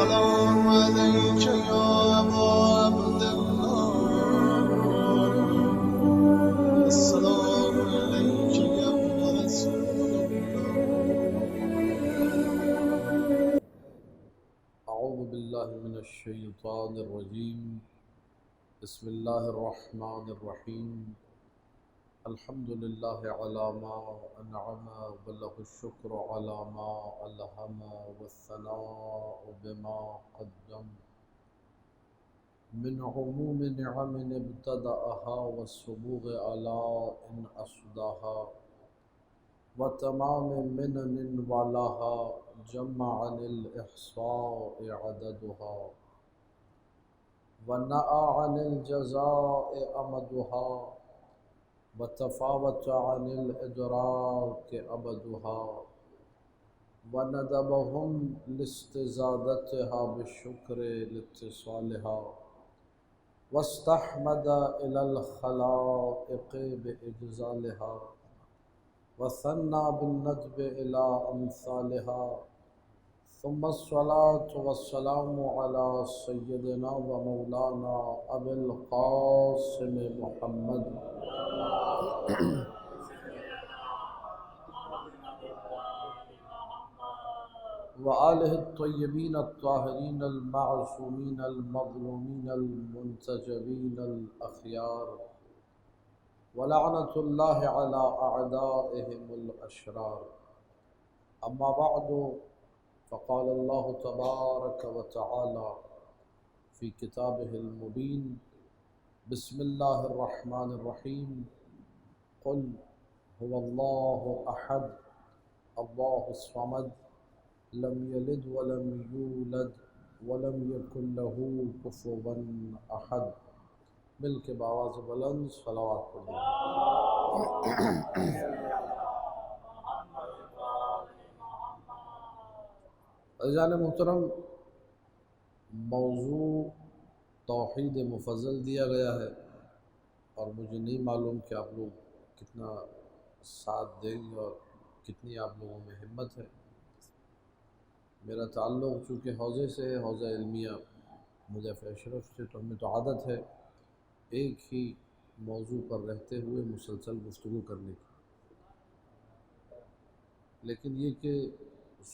السلام عليك يا أبا عبد الله. السلام عليك يا ابن رسول الله. أعوذ بالله من الشيطان الرجيم. بسم الله الرحمن الرحيم. الحمد لله على ما أنعم وله الشكر على ما ألهم والثناء بما قدم من عموم نعم ابتدأها والسبوغ على إن أسداها وتمام منن والاها جمع عن الإحصاء عددها ونأى عن الجزاء أمدها وتفاوت عن الإدراك أبدها وندبهم لاستزادتها بالشكر لاتصالها واستحمد إلى الخلائق بإجزالها وثنى بالندب إلى أمثالها ثم الصلاة والسلام على سيدنا ومولانا أبي القاسم محمد وآله الطيبين الطاهرين المعصومين المظلومين المنتجبين الأخيار ولعنة الله على أعدائهم الأشرار. أما بعد، فقال الله تبارك وتعالى في كتابه المبين: بسم الله الرحمن الرحيم. قل هو الله أحد الله الصمد لم يلد ولم يولد ولم يكن له كفوا أحد. مل کے بآواز بلند صلوات پڑھیں. عزیزان محترم، موضوع توحید مفضل دیا گیا ہے اور مجھے نہیں معلوم کہ آپ لوگ کتنا ساتھ دیں گے اور کتنی آپ لوگوں میں ہمت ہے. میرا تعلق چونکہ حوزے سے ہے، حوزہ علمیہ مظفر اشرف سے، تو ہمیں تو عادت ہے ایک ہی موضوع پر رہتے ہوئے مسلسل گفتگو کرنے کی، لیکن یہ کہ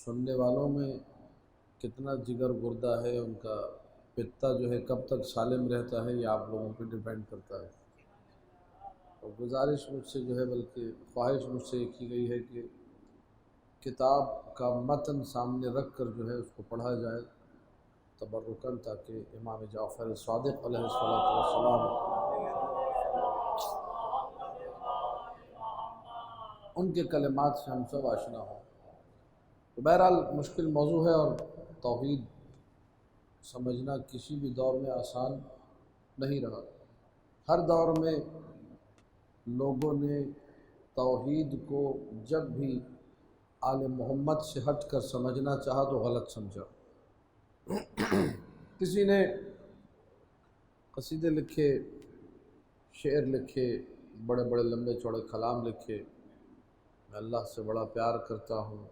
سننے والوں میں کتنا جگر گردہ ہے، ان کا پتا جو ہے کب تک سالم رہتا ہے، یہ آپ لوگوں پہ ڈیپینڈ کرتا ہے. اور گزارش مجھ سے جو ہے، بلکہ خواہش مجھ سے یہ کی گئی ہے کہ کتاب کا متن سامنے رکھ کر جو ہے اس کو پڑھا جائے تبرکاً، تاکہ امام جعفر صادق علیہ السلام ان کے کلمات سے ہم سب آشنا ہوں. تو بہرحال مشکل موضوع ہے اور توحید سمجھنا کسی بھی دور میں آسان نہیں رہا. ہر دور میں لوگوں نے توحید کو جب بھی آل محمد سے ہٹ کر سمجھنا چاہا تو غلط سمجھا. کسی نے قصیدے لکھے، شعر لکھے، بڑے بڑے لمبے چوڑے کلام لکھے، میں اللہ سے بڑا پیار کرتا ہوں،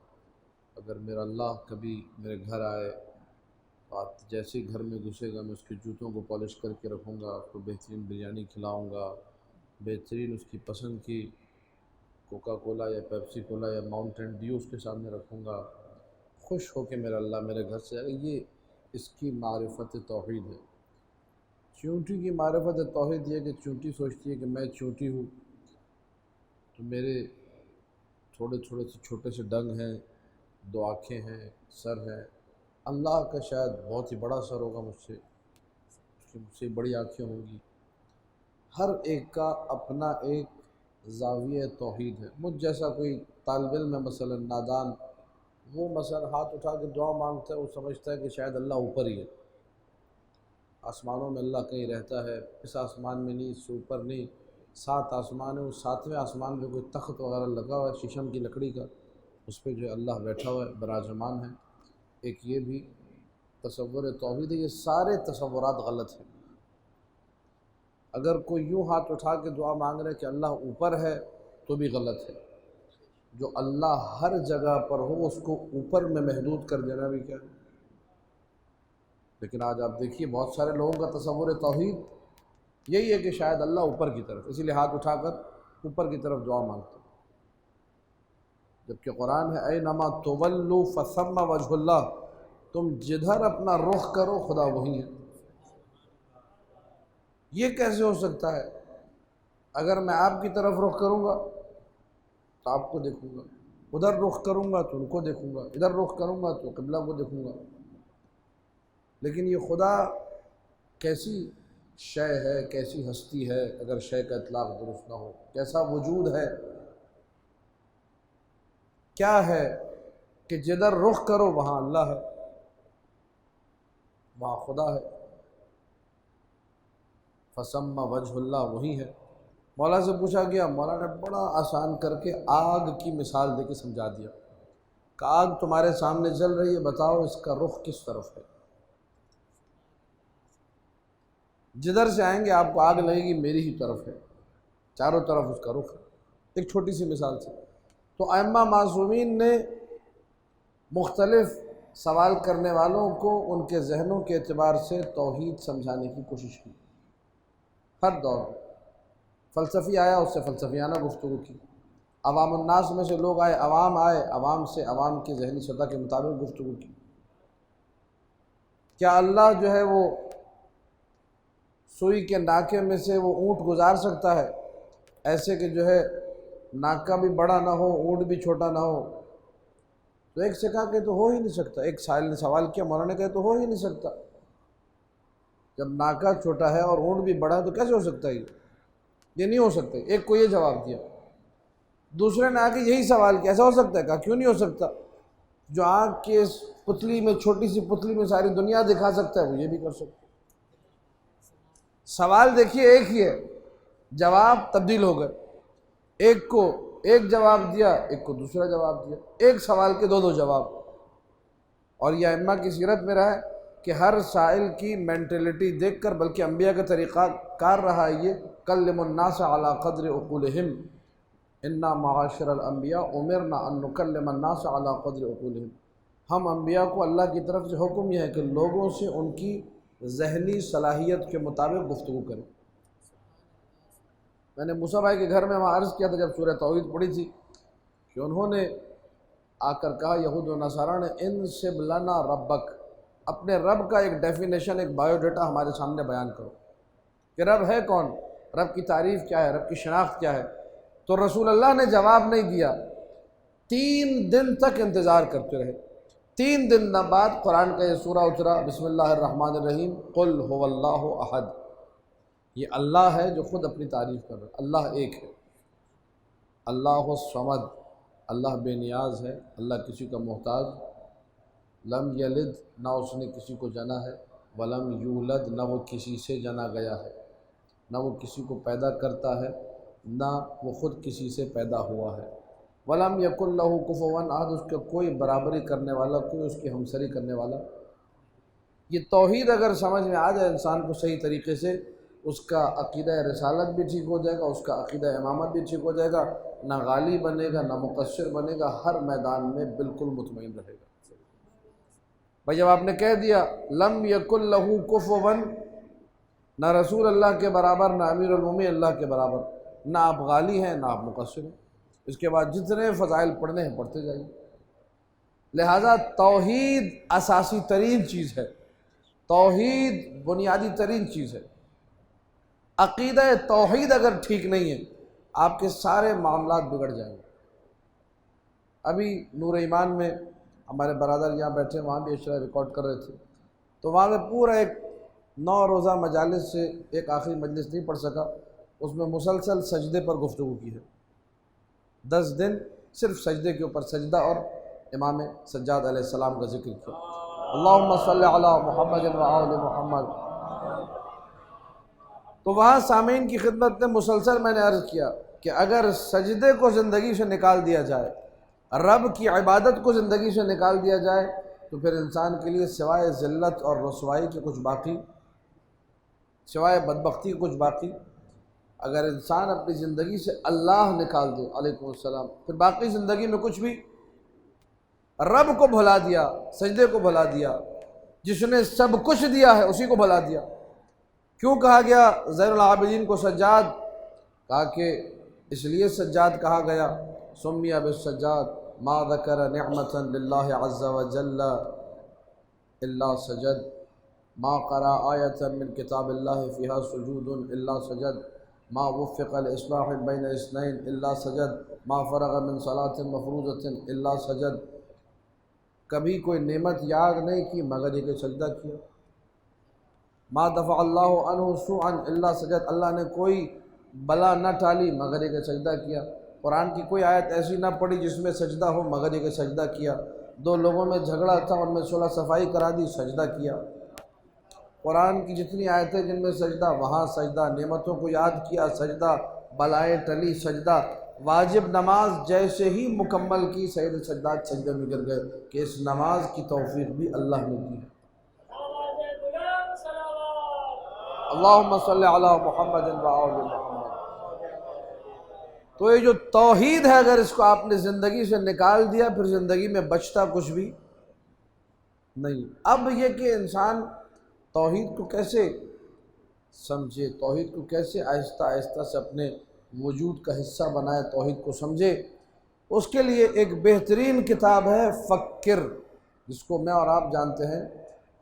اگر میرا اللہ کبھی میرے گھر آئے، بات جیسے ہی گھر میں گھسے گا میں اس کے جوتوں کو پالش کر کے رکھوں گا، اس کو بہترین بریانی کھلاؤں گا، بہترین اس کی پسند کی کوکا کولا یا پیپسی کولا یا ماؤنٹین ڈیو اس کے سامنے رکھوں گا، خوش ہو کے میرا اللہ میرے گھر سے آئے. یہ اس کی معرفت توحید ہے. چونٹی کی معرفت توحید یہ کہ چونٹی سوچتی ہے کہ میں چونٹی ہوں، تو میرے تھوڑے چھوٹے سے ڈنگ ہیں، 2 آنکھیں ہیں، سر ہے. اللہ کا شاید بہت ہی بڑا سر ہوگا مجھ سے، اس کی مجھ سے بڑی آنکھیں ہوں گی. ہر ایک کا اپنا ایک زاویہ توحید ہے. مجھ جیسا کوئی طالب علم ہے مثلا نادان، وہ مثلا ہاتھ اٹھا کے دعا مانگتا ہے، وہ سمجھتا ہے کہ شاید اللہ اوپر ہی ہے، آسمانوں میں اللہ کہیں رہتا ہے، اس آسمان میں نہیں، اس سے اوپر نہیں. 7 آسمان ہے، اس 7ویں آسمان پہ کوئی تخت وغیرہ لگا ہوا ہے شیشم کی لکڑی کا، اس پہ جو ہے اللہ بیٹھا ہوا ہے، براجمان ہے. ایک یہ بھی تصور توحید ہے. یہ سارے تصورات غلط ہیں. اگر کوئی یوں ہاتھ اٹھا کے دعا مانگ رہے کہ اللہ اوپر ہے تو بھی غلط ہے. جو اللہ ہر جگہ پر ہو اس کو اوپر میں محدود کر دینا بھی کیا ہے؟ لیکن آج آپ دیکھیے بہت سارے لوگوں کا تصور توحید یہی ہے کہ شاید اللہ اوپر کی طرف، اسی لیے ہاتھ اٹھا کر اوپر کی طرف دعا مانگتے ہیں، جبکہ قرآن ہے اینما تولوا فثم وجہ اللہ، تم جدھر اپنا رخ کرو خدا وہی ہے۔ یہ کیسے ہو سکتا ہے؟ اگر میں آپ کی طرف رخ کروں گا تو آپ کو دیکھوں گا، ادھر رخ کروں گا تو ان کو دیکھوں گا، ادھر رخ کروں گا تو قبلہ کو دیکھوں گا۔ لیکن یہ خدا کیسی شے ہے، کیسی ہستی ہے اگر شے کا اطلاق درست نہ ہو؟ کیسا وجود ہے، کیا ہے کہ جدھر رخ کرو وہاں اللہ ہے، وہاں خدا ہے۔ فسم وجہ اللہ وہی ہے۔ مولا سے پوچھا گیا، مولا نے بڑا آسان کر کے آگ کی مثال دے کے سمجھا دیا کہ آگ تمہارے سامنے جل رہی ہے، بتاؤ اس کا رخ کس طرف ہے؟ جدھر سے آئیں گے آپ کو آگ لگے گی میری ہی طرف ہے، چاروں طرف اس کا رخ ہے، ایک چھوٹی سی مثال سے۔ تو ائمہ معصومین نے مختلف سوال کرنے والوں کو ان کے ذہنوں کے اعتبار سے توحید سمجھانے کی کوشش کی، ہر دور میں۔ فلسفی آیا، اس سے فلسفیانہ گفتگو کی، عوام الناس میں سے لوگ آئے، عوام سے عوام کے ذہنی سطح کے مطابق گفتگو کی۔ کیا اللہ جو ہے وہ سوئی کے ناکے میں سے وہ اونٹ گزار سکتا ہے، ایسے کہ جو ہے ناکہ بھی بڑا نہ ہو، اونٹ بھی چھوٹا نہ ہو؟ تو ایک سے کہا کہ تو ہو ہی نہیں سکتا۔ ایک سائل نے سوال کیا، مولانا نے کہا تو ہو ہی نہیں سکتا، جب ناکہ چھوٹا ہے اور اونٹ بھی بڑا ہے تو کیسے ہو سکتا ہے؟ یہ نہیں ہو سکتا۔ ایک کو یہ جواب دیا، دوسرے نے آ کے یہی سوال کیا، ایسا ہو سکتا ہے؟ کہا کیوں نہیں ہو سکتا، جو آنکھ کے اس پتلی میں، چھوٹی سی پتلی میں ساری دنیا دکھا سکتا ہے وہ یہ بھی کر سکتا ہے۔ سوال دیکھیے ایک ہی ہے، جواب تبدیل ہو گئے، ایک کو ایک جواب دیا، ایک کو دوسرا جواب دیا، ایک سوال کے دو جواب۔ اور یہ ائمہ کی سیرت میں رہا ہے کہ ہر سائل کی مینٹلٹی دیکھ کر، بلکہ انبیاء کا طریقہ کار رہا ہے یہ، کلم الناس علی قدر عقولہم، انا معاشر الانبیاء امرنا ان نکلم الناس علی قدر عقولہم۔ ہم انبیاء کو اللہ کی طرف سے حکم یہ ہے کہ لوگوں سے ان کی ذہنی صلاحیت کے مطابق گفتگو کریں۔ میں نے موسیٰ بھائی کے گھر میں وہاں عرض کیا تھا جب سورہ توحید پڑھی تھی کہ انہوں نے آ کر کہا، یہود و نصارہ نے، انسب لنا ربک، اپنے رب کا ایک ڈیفینیشن، ایک بایو ڈیٹا ہمارے سامنے بیان کرو کہ رب ہے کون، رب کی تعریف کیا ہے، رب کی شناخت کیا ہے۔ تو رسول اللہ نے جواب نہیں دیا، 3 دن تک انتظار کرتے رہے۔ 3 دن بعد قرآن کا یہ سورہ اترا، بسم اللہ الرحمن الرحیم، قل هو اللہ احد۔ یہ اللہ ہے جو خود اپنی تعریف کر رہا ہے، اللہ ایک ہے، اللہ الصمد، اللہ بے نیاز ہے، اللہ کسی کا محتاج، لم یلد، نہ اس نے کسی کو جنا ہے، ولم یولد، نہ وہ کسی سے جنا گیا ہے، نہ وہ کسی کو پیدا کرتا ہے، نہ وہ خود کسی سے پیدا ہوا ہے، ولم یکن لہ کفوا احد، اس کا کوئی برابری کرنے والا، کوئی اس کی ہمسری کرنے والا۔ یہ توحید اگر سمجھ میں آ جائے انسان کو صحیح طریقے سے، اس کا عقیدہ رسالت بھی ٹھیک ہو جائے گا، اس کا عقیدہ امامت بھی ٹھیک ہو جائے گا، نہ غالی بنے گا، نہ مقصر بنے گا، ہر میدان میں بالکل مطمئن رہے گا۔ بھائی جب آپ نے کہہ دیا لم یکن لہ کفوا، نہ رسول اللہ کے برابر، نہ امیر المومنین اللہ کے برابر، نہ آپ غالی ہیں نہ آپ مقصر ہیں، اس کے بعد جتنے فضائل پڑھنے ہیں پڑھتے جائیے۔ لہذا توحید اساسی ترین چیز ہے، توحید بنیادی ترین چیز ہے۔ عقیدہ توحید اگر ٹھیک نہیں ہے آپ کے سارے معاملات بگڑ جائیں گے۔ ابھی نور ایمان میں ہمارے برادر یہاں بیٹھے، وہاں بھی اشرا ریکارڈ کر رہے تھے، تو وہاں میں پورا ایک 9 روزہ مجالس سے ایک آخری مجلس نہیں پڑھ سکا، اس میں مسلسل سجدے پر گفتگو کی ہے۔ 10 دن صرف سجدے کے اوپر سجدہ اور امام سجاد علیہ السلام کا ذکر کیا، اللہم صلی علی محمد و آل محمد۔ تو وہاں سامعین کی خدمت میں مسلسل میں نے عرض کیا کہ اگر سجدے کو زندگی سے نکال دیا جائے، رب کی عبادت کو زندگی سے نکال دیا جائے، تو پھر انسان کے لیے سوائے ذلت اور رسوائی کے کچھ باقی، سوائے بدبختی کے کچھ باقی۔ اگر انسان اپنی زندگی سے اللہ نکال دے، علیکم السلام، پھر باقی زندگی میں کچھ بھی، رب کو بھلا دیا، سجدے کو بھلا دیا، جس نے سب کچھ دیا ہے اسی کو بھلا دیا۔ کیوں کہا گیا زین العابدین کو سجاد؟ کہا کہ اس لیے سجاد کہا گیا، سمی بالسجاد ما ذکر نعمتا للہ عز وجل الا سجد، ما قرأ آیتا من کتاب اللہ فیہا سجود الا سجد، ما وفق الاصلاح بین اثنین الا سجد، ما فرغ من صلاۃ مفروضۃ الا سجد۔ کبھی کوئی نعمت یاد نہیں کی مگر یہ کہ سجدہ کیا۔ ما دفع اللہ عنہ سوءا الا سجد، اللہ نے کوئی بلا نہ ٹالی مگر یہ کہ سجدہ کیا۔ قرآن کی کوئی آیت ایسی نہ پڑھی جس میں سجدہ ہو مگر یہ کہ سجدہ کیا۔ دو لوگوں میں جھگڑا تھا، ان میں صلح صفائی کرا دی، سجدہ کیا۔ قرآن کی جتنی آیتیں جن میں سجدہ، وہاں سجدہ، نعمتوں کو یاد کیا، سجدہ، بلائیں ٹلی، سجدہ۔ واجب نماز جیسے ہی مکمل کی سید سجدات سجدے میں گر گئے کہ اس نماز کی توفیق بھی اللہ نے دی۔ اللہم صلی علی محمد و آل محمد۔ تو یہ جو توحید ہے، اگر اس کو آپ نے زندگی سے نکال دیا پھر زندگی میں بچتا کچھ بھی نہیں۔ اب یہ کہ انسان توحید کو کیسے سمجھے، توحید کو کیسے آہستہ آہستہ سے اپنے وجود کا حصہ بنائے، توحید کو سمجھے، اس کے لیے ایک بہترین کتاب ہے فکر، جس کو میں اور آپ جانتے ہیں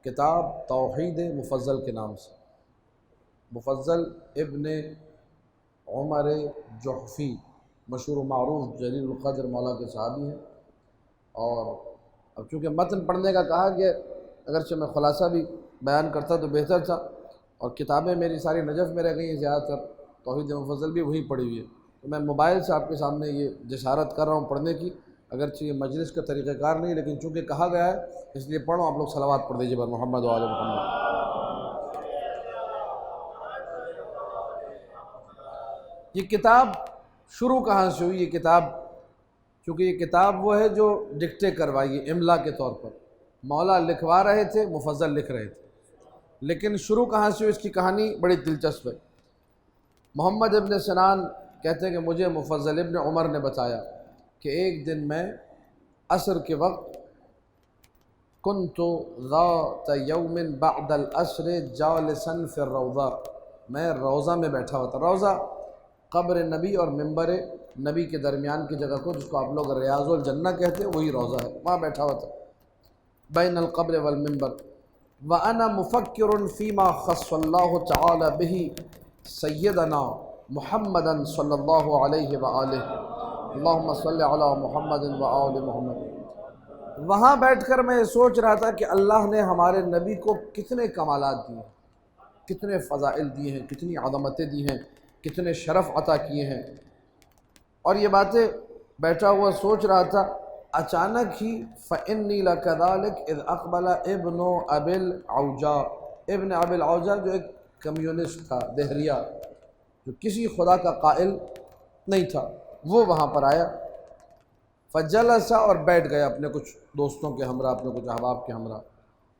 کتاب توحید مفضل کے نام سے۔ مفضل ابن عمر جحفی، مشہور و معروف جلیل القدر مولا کے صحابی ہیں۔ اور اب چونکہ متن پڑھنے کا کہا کہ اگرچہ میں خلاصہ بھی بیان کرتا تو بہتر تھا، اور کتابیں میری ساری نجف میں رہ گئی ہیں زیادہ تر، توحید مفضل بھی وہیں پڑھی ہوئی ہے، تو میں موبائل سے آپ کے سامنے یہ جسارت کر رہا ہوں پڑھنے کی، اگرچہ یہ مجلس کا طریقہ کار نہیں، لیکن چونکہ کہا گیا ہے اس لیے پڑھو۔ آپ لوگ صلوات پڑھ دیجیے بر محمد و آل محمد۔ یہ کتاب شروع کہاں سے ہوئی؟ یہ کتاب، چونکہ یہ کتاب وہ ہے جو ڈکٹے کروائی ہے املا کے طور پر، مولا لکھوا رہے تھے، مفضل لکھ رہے تھے، لیکن شروع کہاں سے ہوئی اس کی کہانی بڑی دلچسپ ہے۔ محمد ابن سنان کہتے ہیں کہ مجھے مفضل ابن عمر نے بتایا کہ ایک دن میں عصر کے وقت کنت ذات یوم بعد العصر جالسا فی الروضہ، میں روضہ میں بیٹھا ہوا تھا۔ روضہ قبر نبی اور ممبر نبی کے درمیان کی جگہ کو، جس کو آپ لوگ ریاض الجنہ کہتے ہیں، وہی روضہ ہے، وہاں بیٹھا ہوا تھا، بین القبر والممبر۔ وَأَنَا مُفَكِّرٌ فِيمَا خَصَّ اللَّهُ تَعَالَى بِهِ سَيِّدَنَا مُحَمَّدًا صلی اللہ علیہ وآلہ، اللہم صلی علی محمد وآل محمد۔ وہاں بیٹھ کر میں یہ سوچ رہا تھا کہ اللہ نے ہمارے نبی کو کتنے کمالات دیے ہیں، کتنے فضائل دیے ہیں، کتنی عظمتیں دی ہیں، کتنے شرف عطا کیے ہیں، اور یہ باتیں بیٹھا ہوا سوچ رہا تھا۔ اچانک ہی فإنی لکذالک اذ اقبل ابن ابی العوجاء، ابن ابی العوجاء جو ایک کمیونسٹ تھا، دہریہ، جو کسی خدا کا قائل نہیں تھا، وہ وہاں پر آیا، فجلس، اور بیٹھ گیا اپنے کچھ دوستوں کے ہمراہ، اپنے کچھ احباب کے ہمراہ،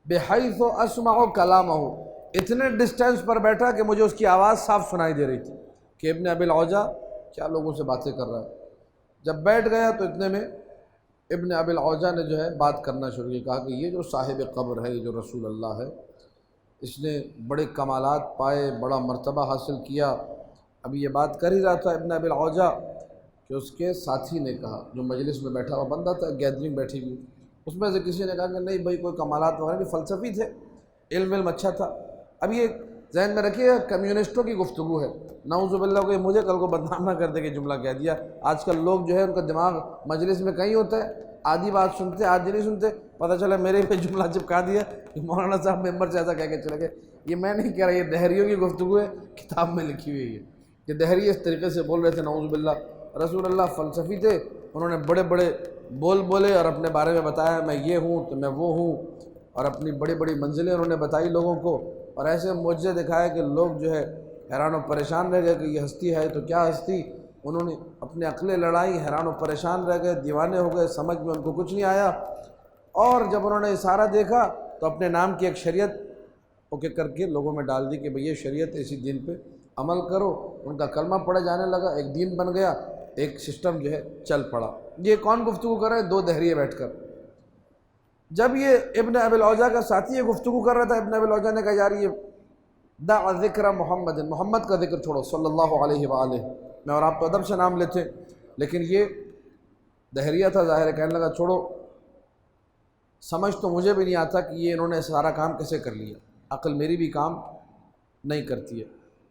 بحیث اسمع کلامہ، اتنے ڈسٹینس پر بیٹھا کہ مجھے اس کی آواز صاف سنائی دے رہی تھی کہ ابن ابی العوجاء کیا لوگوں سے باتیں کر رہا ہے۔ جب بیٹھ گیا تو اتنے میں ابن ابی العوجاء نے جو ہے بات کرنا شروع کی، کہا کہ یہ جو صاحب قبر ہے، یہ جو رسول اللہ ہے، اس نے بڑے کمالات پائے، بڑا مرتبہ حاصل کیا۔ ابھی یہ بات کر ہی رہا تھا ابن ابی العوجاء کہ اس کے ساتھی نے کہا، جو مجلس میں بیٹھا ہوا بندہ تھا، گیدرنگ بیٹھی ہوئی، اس میں سے کسی نے کہا کہ نہیں بھائی کوئی کمالات وغیرہ نہیں، فلسفی تھے، علم اچھا تھا۔ اب یہ ذہن میں رکھیے کمیونسٹوں کی گفتگو ہے، نعوذ باللہ کہ مجھے کل کو بدنام نہ کر دے کہ جملہ کہہ دیا۔ آج کل لوگ جو ہے ان کا دماغ مجلس میں کہیں ہوتا ہے، آدھی بات سنتے آدھی نہیں سنتے، پتہ چلا میرے پہ جملہ چپکا دیا کہ مولانا صاحب ممبر سے ایسا کہہ کے چلے گئے۔ یہ میں نہیں کہہ رہا، یہ دہریوں کی گفتگو ہے، کتاب میں لکھی ہوئی ہے کہ دہری اس طریقے سے بول رہے تھے، نعوذ باللہ۔ رسول اللہ فلسفی تھے، انہوں نے بڑے بڑے بولے اور اپنے بارے میں بتایا، میں یہ ہوں تو میں وہ ہوں، اور اپنی بڑی بڑی منزلیں انہوں نے بتائی لوگوں کو، اور ایسے معجزے دکھائے کہ لوگ جو ہے حیران و پریشان رہ گئے کہ یہ ہستی ہے تو کیا ہستی۔ انہوں نے اپنے عقلیں لڑائی، حیران و پریشان رہ گئے، دیوانے ہو گئے، سمجھ میں ان کو کچھ نہیں آیا۔ اور جب انہوں نے سارا دیکھا تو اپنے نام کی ایک شریعت اوکے کر کے لوگوں میں ڈال دی کہ بھئی یہ شریعت اسی دین پہ عمل کرو۔ ان کا کلمہ پڑھے جانے لگا، ایک دین بن گیا، ایک سسٹم جو ہے چل پڑا۔ یہ کون گفتگو کر رہے ہیں؟ دو دہریے بیٹھ کر۔ جب یہ ابن ابی العوجہ کا ساتھی یہ گفتگو کر رہا تھا، ابن ابی العوجہ نے کہا یار یہ دع ذکر محمد، محمد کا ذکر چھوڑو صلی اللہ علیہ وآلہ، میں اور آپ تو ادب سے نام لیتے، لیکن یہ دہریہ تھا ظاہر ہے، کہنے لگا چھوڑو، سمجھ تو مجھے بھی نہیں آتا کہ یہ انہوں نے سارا کام کیسے کر لیا، عقل میری بھی کام نہیں کرتی ہے،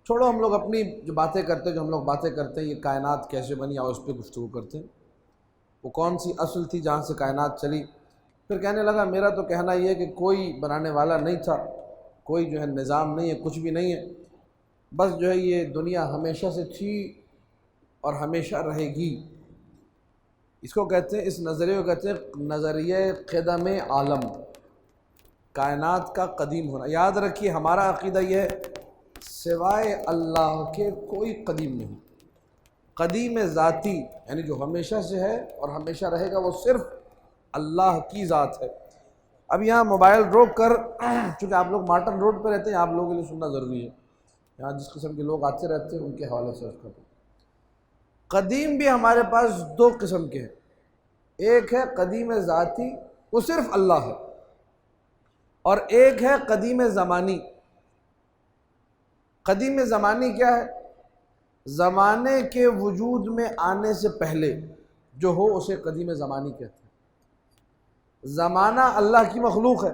چھوڑو ہم لوگ اپنی جو باتیں کرتے ہیں، جو ہم لوگ باتیں کرتے ہیں یہ کائنات کیسے بنی اور اس پہ گفتگو کرتے ہیں، وہ کون سی اصل تھی جہاں سے کائنات چلی۔ پھر کہنے لگا میرا تو کہنا یہ ہے کہ کوئی بنانے والا نہیں تھا، کوئی جو ہے نظام نہیں ہے، کچھ بھی نہیں ہے، بس جو ہے یہ دنیا ہمیشہ سے تھی اور ہمیشہ رہے گی۔ اس کو کہتے ہیں، اس نظریے کو کہتے ہیں نظریہ قدم عالم، کائنات کا قدیم ہونا۔ یاد رکھیے ہمارا عقیدہ یہ ہے سوائے اللہ کے کوئی قدیم نہیں، قدیم ذاتی یعنی جو ہمیشہ سے ہے اور ہمیشہ رہے گا وہ صرف اللہ کی ذات ہے۔ اب یہاں موبائل روک کر، چونکہ آپ لوگ مارٹن روڈ پہ رہتے ہیں، آپ لوگوں کے لیے سننا ضروری ہے، یہاں جس قسم کے لوگ آتے رہتے ہیں ان کے حوالے سے اس کا قدیم بھی ہمارے پاس دو قسم کے ہیں، ایک ہے قدیم ذاتی وہ صرف اللہ ہے، اور ایک ہے قدیم زمانی۔ قدیم زمانی کیا ہے؟ زمانے کے وجود میں آنے سے پہلے جو ہو اسے قدیم زمانی کہتے ہیں۔ زمانہ اللہ کی مخلوق ہے،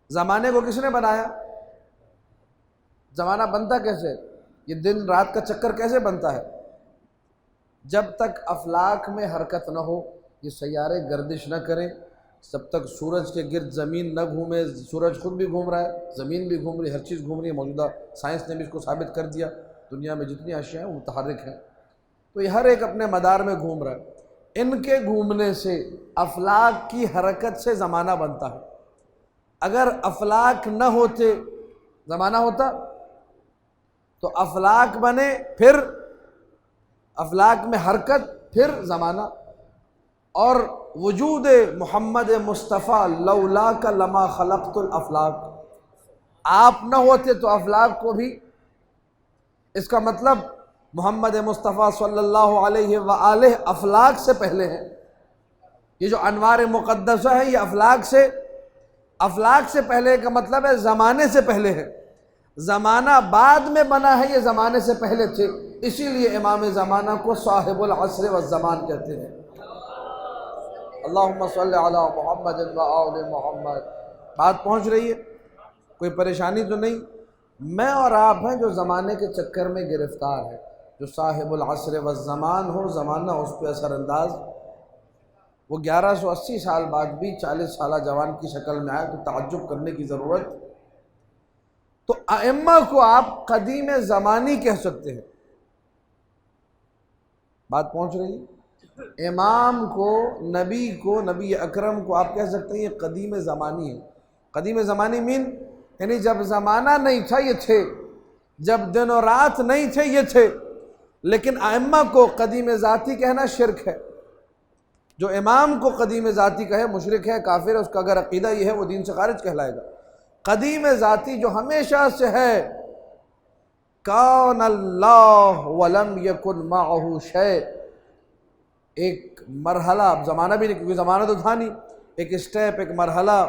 زمانے کو کس نے بنایا؟ زمانہ بنتا کیسے؟ یہ دن رات کا چکر کیسے بنتا ہے؟ جب تک افلاک میں حرکت نہ ہو، یہ سیارے گردش نہ کریں، جب تک سورج کے گرد زمین نہ گھومے، سورج خود بھی گھوم رہا ہے، زمین بھی گھوم رہی ہے، ہر چیز گھوم رہی ہے، موجودہ سائنس نے بھی اس کو ثابت کر دیا، دنیا میں جتنی اشیاء ہیں وہ متحرک ہیں، تو یہ ہر ایک اپنے مدار میں گھوم رہا ہے۔ ان کے گھومنے سے، افلاک کی حرکت سے زمانہ بنتا ہے۔ اگر افلاک نہ ہوتے زمانہ ہوتا؟ تو افلاک بنے، پھر افلاک میں حرکت، پھر زمانہ۔ اور وجود محمد مصطفیٰ لولاک لما خلقت الافلاک، آپ نہ ہوتے تو افلاک کو بھی، اس کا مطلب محمد مصطفیٰ صلی اللہ علیہ وآلہ افلاک سے پہلے ہیں۔ یہ جو انوار مقدسہ ہے یہ افلاک سے پہلے کا مطلب ہے زمانے سے پہلے ہے، زمانہ بعد میں بنا ہے، یہ زمانے سے پہلے تھے، اسی لیے امام زمانہ کو صاحب العصر والزمان کہتے ہیں۔ اللہم صلی علی محمد و آل محمد۔ بات پہنچ رہی ہے؟ کوئی پریشانی تو نہیں؟ میں اور آپ ہیں جو زمانے کے چکر میں گرفتار ہے، جو صاحب العصر والزمان ہو، زمانہ اس پہ اثر انداز، وہ 1180 سال بعد بھی 40 سالہ جوان کی شکل میں آئے تو تعجب کرنے کی ضرورت۔ تو ائمہ کو آپ قدیم زمانی کہہ سکتے ہیں۔ بات پہنچ رہی ہے؟ امام کو، نبی اکرم کو آپ کہہ سکتے ہیں یہ قدیم زمانی ہے۔ قدیم زمانی یعنی جب زمانہ نہیں تھا یہ تھے، جب دن و رات نہیں تھے یہ تھے۔ لیکن ائمہ کو قدیم ذاتی کہنا شرک ہے۔ جو امام کو قدیم ذاتی کہے مشرک ہے، کافر ہے، اس کا اگر عقیدہ یہ ہے وہ دین سے خارج کہلائے گا۔ قدیم ذاتی جو ہمیشہ سے ہے، کان اللہ ولم یکن معہ شیء، ایک مرحلہ، اب زمانہ بھی نہیں کیونکہ زمانہ تو تھا نہیں، ایک اسٹیپ، ایک مرحلہ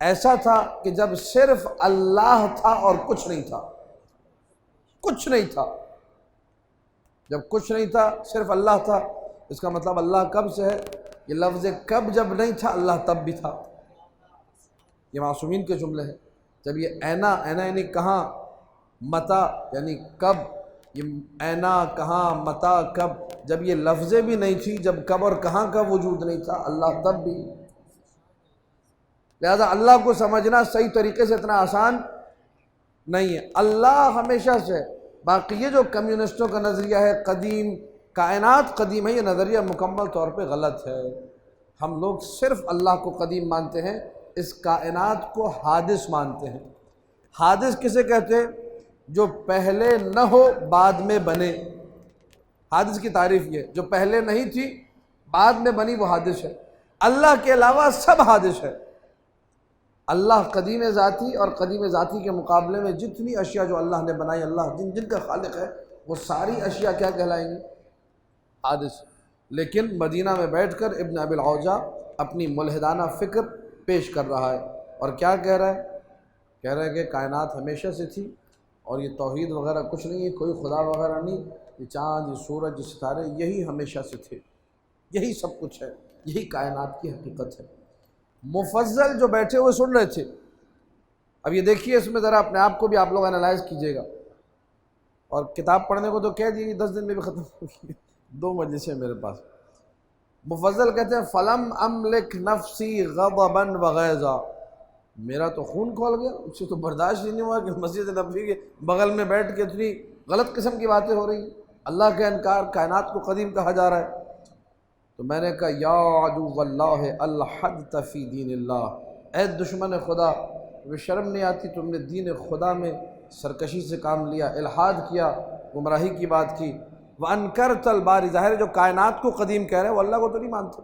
ایسا تھا کہ جب صرف اللہ تھا اور کچھ نہیں تھا، کچھ نہیں تھا۔ جب کچھ نہیں تھا صرف اللہ تھا، اس کا مطلب اللہ کب سے ہے؟ یہ لفظ کب جب نہیں تھا اللہ تب بھی تھا، یہ معصومین کے جملے ہیں۔ جب یہ اینا یعنی کہاں، متا یعنی کب، یہ اینا کہاں، متا کب، جب یہ لفظیں بھی نہیں تھی، جب کب اور کہاں کا وجود نہیں تھا، اللہ تب بھی۔ لہذا اللہ کو سمجھنا صحیح طریقے سے اتنا آسان نہیں ہے۔ اللہ ہمیشہ سے، باقی یہ جو کمیونسٹوں کا نظریہ ہے قدیم، کائنات قدیم ہے، یہ نظریہ مکمل طور پہ غلط ہے۔ ہم لوگ صرف اللہ کو قدیم مانتے ہیں، اس کائنات کو حادث مانتے ہیں۔ حادث کسے کہتے ہیں؟ جو پہلے نہ ہو بعد میں بنے۔ حادث کی تعریف یہ، جو پہلے نہیں تھی بعد میں بنی وہ حادث ہے۔ اللہ کے علاوہ سب حادث ہے۔ اللہ قدیم ذاتی، اور قدیم ذاتی کے مقابلے میں جتنی اشیاء جو اللہ نے بنائی، اللہ جن کا خالق ہے، وہ ساری اشیاء کیا کہلائیں گی؟ حادث۔ لیکن مدینہ میں بیٹھ کر ابن ابی العوجہ اپنی ملحدانہ فکر پیش کر رہا ہے، اور کیا کہہ رہا ہے؟ کہہ رہا ہے کہ کائنات ہمیشہ سے تھی اور یہ توحید وغیرہ کچھ نہیں ہے، کوئی خدا وغیرہ نہیں، یہ چاند، یہ سورج، یہ ستارے یہی ہمیشہ سے تھے، یہی سب کچھ ہے، یہی کائنات کی حقیقت ہے۔ مفضل جو بیٹھے ہوئے سن رہے تھے، اب یہ دیکھیے اس میں ذرا اپنے آپ کو بھی آپ لوگ انالائز کیجئے گا، اور کتاب پڑھنے کو تو کہہ دیجیے 10 دن میں بھی ختم ہوگی، 2 مجلسیں میرے پاس۔ مفضل کہتے ہیں فلم املک نفسی غضبا وغیظا، میرا تو خون کھول گیا، اس سے تو برداشت ہی نہیں ہوا کہ مسجد نبوی کے بغل میں بیٹھ کے اتنی غلط قسم کی باتیں ہو رہی ہیں، اللہ کا انکار، کائنات کو قدیم کہا جا رہا ہے۔ تو میں نے کہا یا عدو اللہ الحدت فی دین اللہ، اے دشمن خدا، تمہیں شرم نہیں آتی؟ تم نے دین خدا میں سرکشی سے کام لیا، الحاد کیا، گمراہی کی بات کی۔ وَأَنْكَرْتَ الْبَارِي، ظاہر ہے جو کائنات کو قدیم کہہ رہے ہیں وہ اللہ کو تو نہیں مانتے۔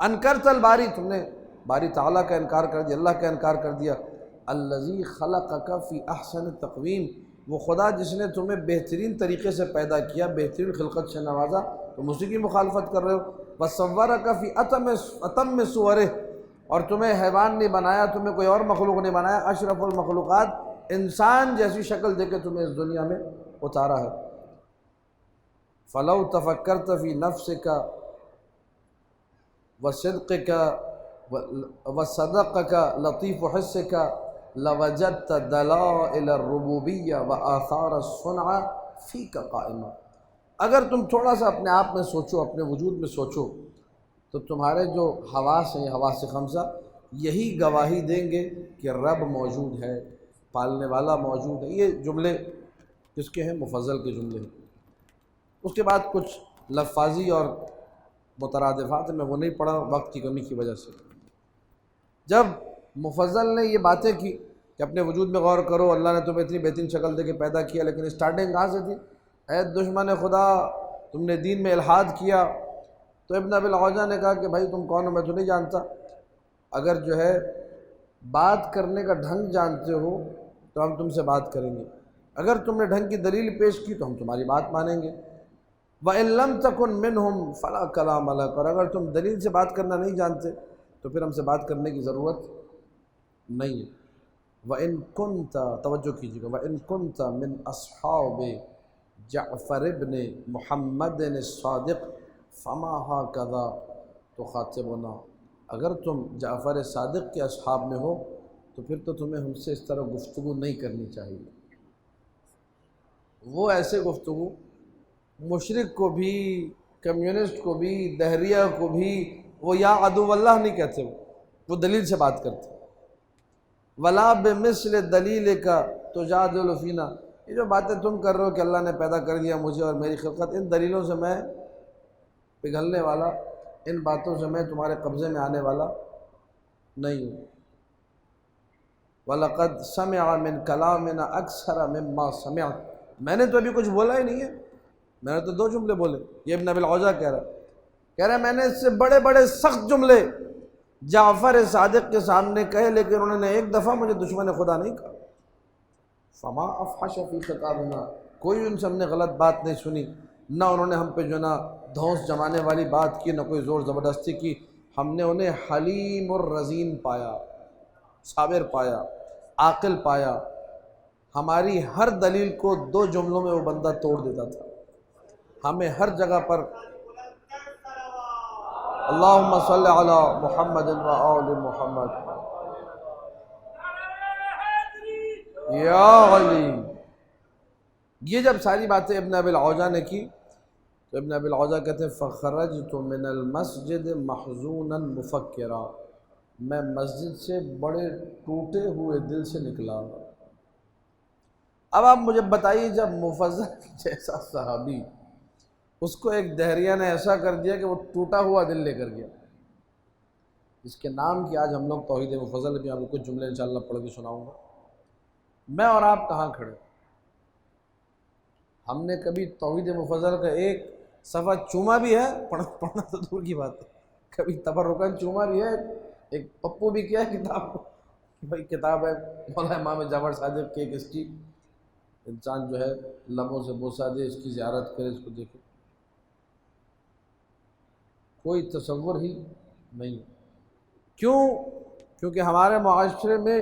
انکرت الباری، تم نے باری تعالیٰ کا انکار کر دیا، اللہ کا انکار کر دیا۔ الذی خلقک فی احسن تقویم، وہ خدا جس نے تمہیں بہترین طریقے سے پیدا کیا، بہترین خلقت سے نوازا، تم اسی کی مخالفت کر رہے ہو۔ وصورک فی اتم صورہ، اور تمہیں حیوان نہیں بنایا، تمہیں کوئی اور مخلوق نہیں بنایا، اشرف المخلوقات انسان جیسی شکل دے کے تمہیں اس دنیا میں اتارا ہے۔ فلو تفکرت فی نفسک وصدقک وصدقک لطیف حسک لوجدت دلائل الربوبیہ وآثار الصنع فیک قائمہ، اگر تم تھوڑا سا اپنے آپ میں سوچو، اپنے وجود میں سوچو، تو تمہارے جو حواس ہیں، حواس خمسہ، یہی گواہی دیں گے کہ رب موجود ہے، پالنے والا موجود ہے۔ یہ جملے کس کے ہیں؟ مفضل کے جملے ہیں۔ اس کے بعد کچھ لفاظی اور مترادفات میں وہ نہیں پڑھا وقت کی کمی کی وجہ سے۔ جب مفضل نے یہ باتیں کی کہ اپنے وجود میں غور کرو، اللہ نے تمہیں اتنی بہترین شکل دے کے پیدا کیا، لیکن اسٹارٹنگ کہاں سے تھی؟ اے دشمن خدا، تم نے دین میں الحاد کیا۔ تو ابن ابی العوجہ نے کہا کہ بھائی تم کون ہو، میں تو نہیں جانتا، اگر جو ہے بات کرنے کا ڈھنگ جانتے ہو تو ہم تم سے بات کریں گے، اگر تم نے ڈھنگ کی دلیل پیش کی تو ہم تمہاری بات مانیں گے۔ وَإِن لَمْ تَكُن مِّنْهُمْ فَلَا كَلَامَ لَكَ، اور اگر تم دلیل سے بات کرنا نہیں جانتے تو پھر ہم سے بات کرنے کی ضرورت نہیں ہے۔ وَإِن كُنْتَ، توجہ کیجیے گا، وَإِن كُنْتَ مِنْ أَصْحَابِ جعفر ابن محمد الصادق فما هكذا تخاطبنا، اگر تم جعفر صادق کے اصحاب میں ہو تو پھر تو تمہیں ہم سے اس طرح گفتگو نہیں کرنی چاہیے۔ وہ ایسے گفتگو مشرک کو بھی، کمیونسٹ کو بھی، دہریہ کو بھی وہ یا عدو اللہ نہیں کہتے، وہ دلیل سے بات کرتے۔ ولا بمثل دلیل کا تجادل فینا، یہ جو باتیں تم کر رہے ہو کہ اللہ نے پیدا کر دیا مجھے اور میری خلقت، ان دلیلوں سے میں پگھلنے والا، ان باتوں سے میں تمہارے قبضے میں آنے والا نہیں ہوں۔ وَلَقَدْ سَمِعَ مِنْ كَلَامِنَا أَكْثَرَ مِمَّا سَمِعْتَ، میں نے تو ابھی کچھ بولا ہی نہیں ہے، میں نے تو 2 جملے بولے۔ یہ ابن ابی العوجہ کہہ رہا ہے میں نے اس سے بڑے بڑے سخت جملے جعفر صادق کے سامنے کہے، لیکن انہوں نے ایک دفعہ مجھے دشمن خدا نہیں کہا۔ فما افحش فی خطابنا، کوئی ان سے ہم نے غلط بات نہیں سنی، نہ انہوں نے ہم پہ جو نہ دھونس جمانے والی بات کی، نہ کوئی زور زبردستی کی۔ ہم نے انہیں حلیم الرزین پایا، صابر پایا، عاقل پایا۔ ہماری ہر دلیل کو 2 جملوں میں وہ بندہ توڑ دیتا تھا۔ ہمیں ہر جگہ پر اللہم صلی علی محمد و آل محمد یا علی، یہ جب ساری باتیں ابن ابی العوجہ نے کی تو ابن ابی العوجہ کہتے ہیں فخرجت من المسجد محزونا مفکرا، میں مسجد سے بڑے ٹوٹے ہوئے دل سے نکلا۔ اب آپ مجھے بتائیے، جب مفضل جیسا صحابی، اس کو ایک دہریہ نے ایسا کر دیا کہ وہ ٹوٹا ہوا دل لے کر گیا، جس کے نام کی آج ہم لوگ توحید مفضل، بھی آپ کو کچھ جملے انشاءاللہ پڑھ کے سناؤں گا۔ میں اور آپ کہاں کھڑے؟ ہم نے کبھی توحید مفضل کا ایک صفحہ چوما بھی ہے؟ پڑھنا تو دور کی بات ہے، کبھی تبرکاً چوما بھی ہے؟ ایک پپو بھی کیا ہے کتاب کو، بھائی کتاب ہے مولانا امام جعفر صادق کی ایک ہسٹری، انسان جو ہے لبوں سے بوسہ دے، اس کی زیارت کرے، اس کو دیکھے، کوئی تصور ہی نہیں۔ کیوں؟ کیونکہ ہمارے معاشرے میں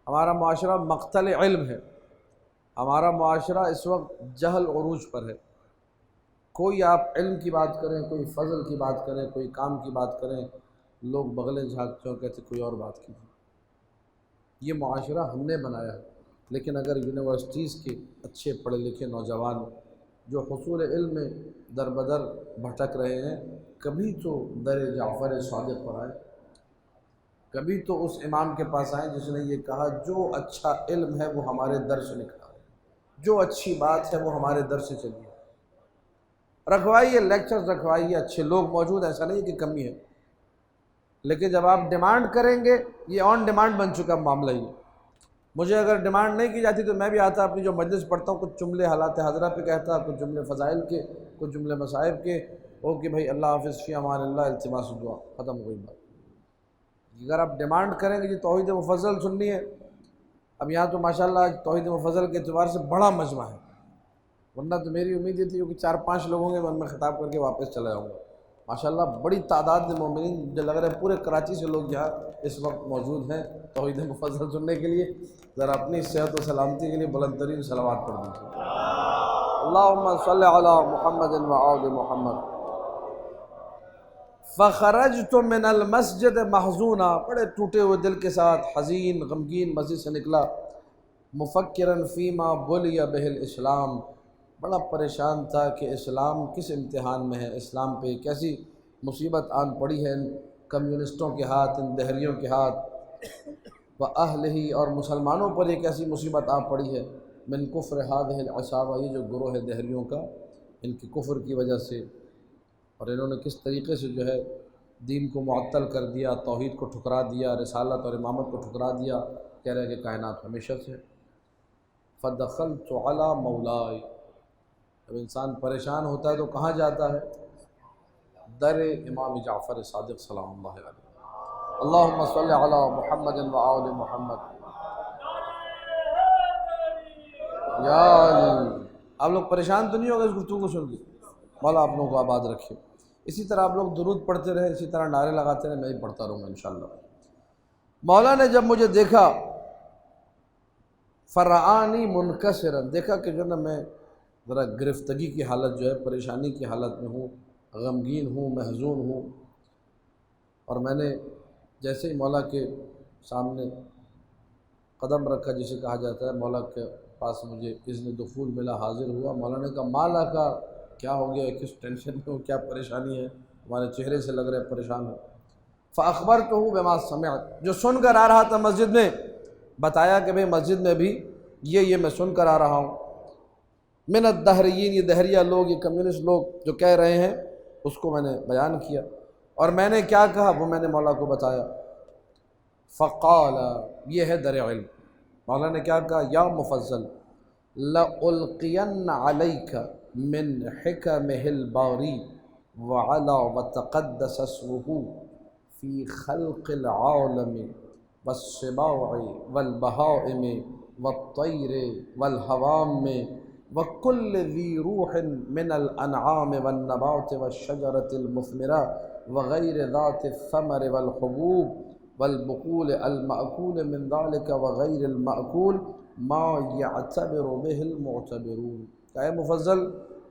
ہمارا معاشرہ مقتل علم ہے، ہمارا معاشرہ اس وقت جہل عروج پر ہے۔ کوئی آپ علم کی بات کریں، کوئی فضل کی بات کریں، کوئی کام کی بات کریں، لوگ بغلیں جھانکتے ہیں اور کہتے کوئی اور بات کیجیے۔ یہ معاشرہ ہم نے بنایا ہے، لیکن اگر یونیورسٹیز کے اچھے پڑھے لکھے نوجوان جو حصول علم میں در بدر بھٹک رہے ہیں، کبھی تو در جعفر صادق پر آئے، کبھی تو اس امام کے پاس آئیں جس نے یہ کہا جو اچھا علم ہے وہ ہمارے در سے نکلا ہے، جو اچھی بات ہے وہ ہمارے در سے چلی ہے۔ رکھوائیے لیکچرز، رکھوائیے، اچھے لوگ موجود ہیں، ایسا نہیں کہ کمی ہے، لیکن جب آپ ڈیمانڈ کریں گے، یہ آن ڈیمانڈ بن چکا معاملہ ہی۔ مجھے اگر ڈیمانڈ نہیں کی جاتی تو میں بھی آتا، اپنی جو مجلس پڑھتا ہوں کچھ جملے حالات حاضرہ پہ کہتا، کچھ جملے فضائل کے، کچھ جملے مصائب کے، کہ بھائی اللہ حافظ، فی امان اللہ، التماس دعا، ختم ہو گئی بات۔ اگر آپ ڈیمانڈ کریں گے جی توحید مفضل سننی ہے، اب یہاں تو ماشاءاللہ توحید مفضل کے اعتبار سے بڑا مجمع ہے، ورنہ تو میری امید یہ تھی کہ 4-5 لوگوں کے من میں خطاب کر کے واپس چلا جاؤں گا۔ ماشاءاللہ بڑی تعداد میں مومنین، مجھے لگ رہا ہے پورے کراچی سے لوگ یہاں اس وقت موجود ہیں توحید مفضل سننے کے لیے۔ ذرا اپنی صحت و سلامتی کے لیے بلند ترین صلوات پڑھ دیجیے۔ اللہم صلی علی محمد و آل محمد۔ فخرجت من المسجد محزونا، بڑے ٹوٹے ہوئے دل کے ساتھ، حزین غمگین مسجد سے نکلا، مفکرا فیما بلی بہ الاسلام، بڑا پریشان تھا کہ اسلام کس امتحان میں ہے، اسلام پہ ایک ایسی مصیبت آن پڑی ہے ان کمیونسٹوں کے ہاتھ، ان دہریوں کے ہاتھ، وَأَهْلِهِ، اور مسلمانوں پر ایک ایسی مصیبت آ پڑی ہے، من کفر هذه العصابہ، یہ جو گروہ ہے دہریوں کا، ان کی کفر کی وجہ سے، اور انہوں نے کس طریقے سے جو ہے دین کو معطل کر دیا، توحید کو ٹھکرا دیا، رسالت اور امامت کو ٹھکرا دیا، کہہ رہے کہ کائنات ہمیشہ سے۔ فدخلت علی مولاي، جب انسان پریشان ہوتا ہے تو کہاں جاتا ہے؟ در امام جعفر صادق سلام اللہ علیہ۔ اللہم صلی علی محمد و آل محمد۔ یا علی، آپ لوگ پریشان تو نہیں ہوگے اس گفتگو کو سن کے؟ مولا آپ لوگوں کو آباد رکھے۔ اسی طرح آپ لوگ درود پڑھتے رہے، اسی طرح نعرے لگاتے رہے، میں بھی پڑھتا رہوں گا انشاءاللہ۔ مولا نے جب مجھے دیکھا، فرعانی منکسرا، دیکھا کہ جو نا میں ذرا گرفتگی کی حالت جو ہے، پریشانی کی حالت میں ہوں، غمگین ہوں، محزون ہوں، اور میں نے جیسے ہی مولا کے سامنے قدم رکھا، جسے کہا جاتا ہے، مولا کے پاس مجھے اذن دخول ملا، حاضر ہوا۔ مولا نے کہا مالا کا، کیا ہو گیا، کس ٹینشن میں ہو، کیا پریشانی ہے، تمہارے چہرے سے لگ رہے پریشان ہو۔ فاخبرتہ بما سمعت، جو سن کر آ رہا تھا مسجد میں، بتایا کہ بھئی مسجد میں بھی یہ میں سن کر آ رہا ہوں، من الدہریین، یہ دہریہ لوگ، یہ کمیونسٹ لوگ جو کہہ رہے ہیں، اس کو میں نے بیان کیا، اور میں نے کیا کہا وہ میں نے مولا کو بتایا۔ فقال، یہ ہے در علم، مولا نے کیا کہا، یا مفضل، لألقین علیک من حکمہ الباری وعلا وتقدس اسمہ فی خلق العالم والسباع والبہائم والطیر والحوام وکل ذی روح من الانعام والنبات والشجرة المثمرة وغیر ذات الثمر والحبوب والبقول المأکول من ذلك وغیر المأکول ما یعتبر به المعتبرون۔ کہ اے مفضل،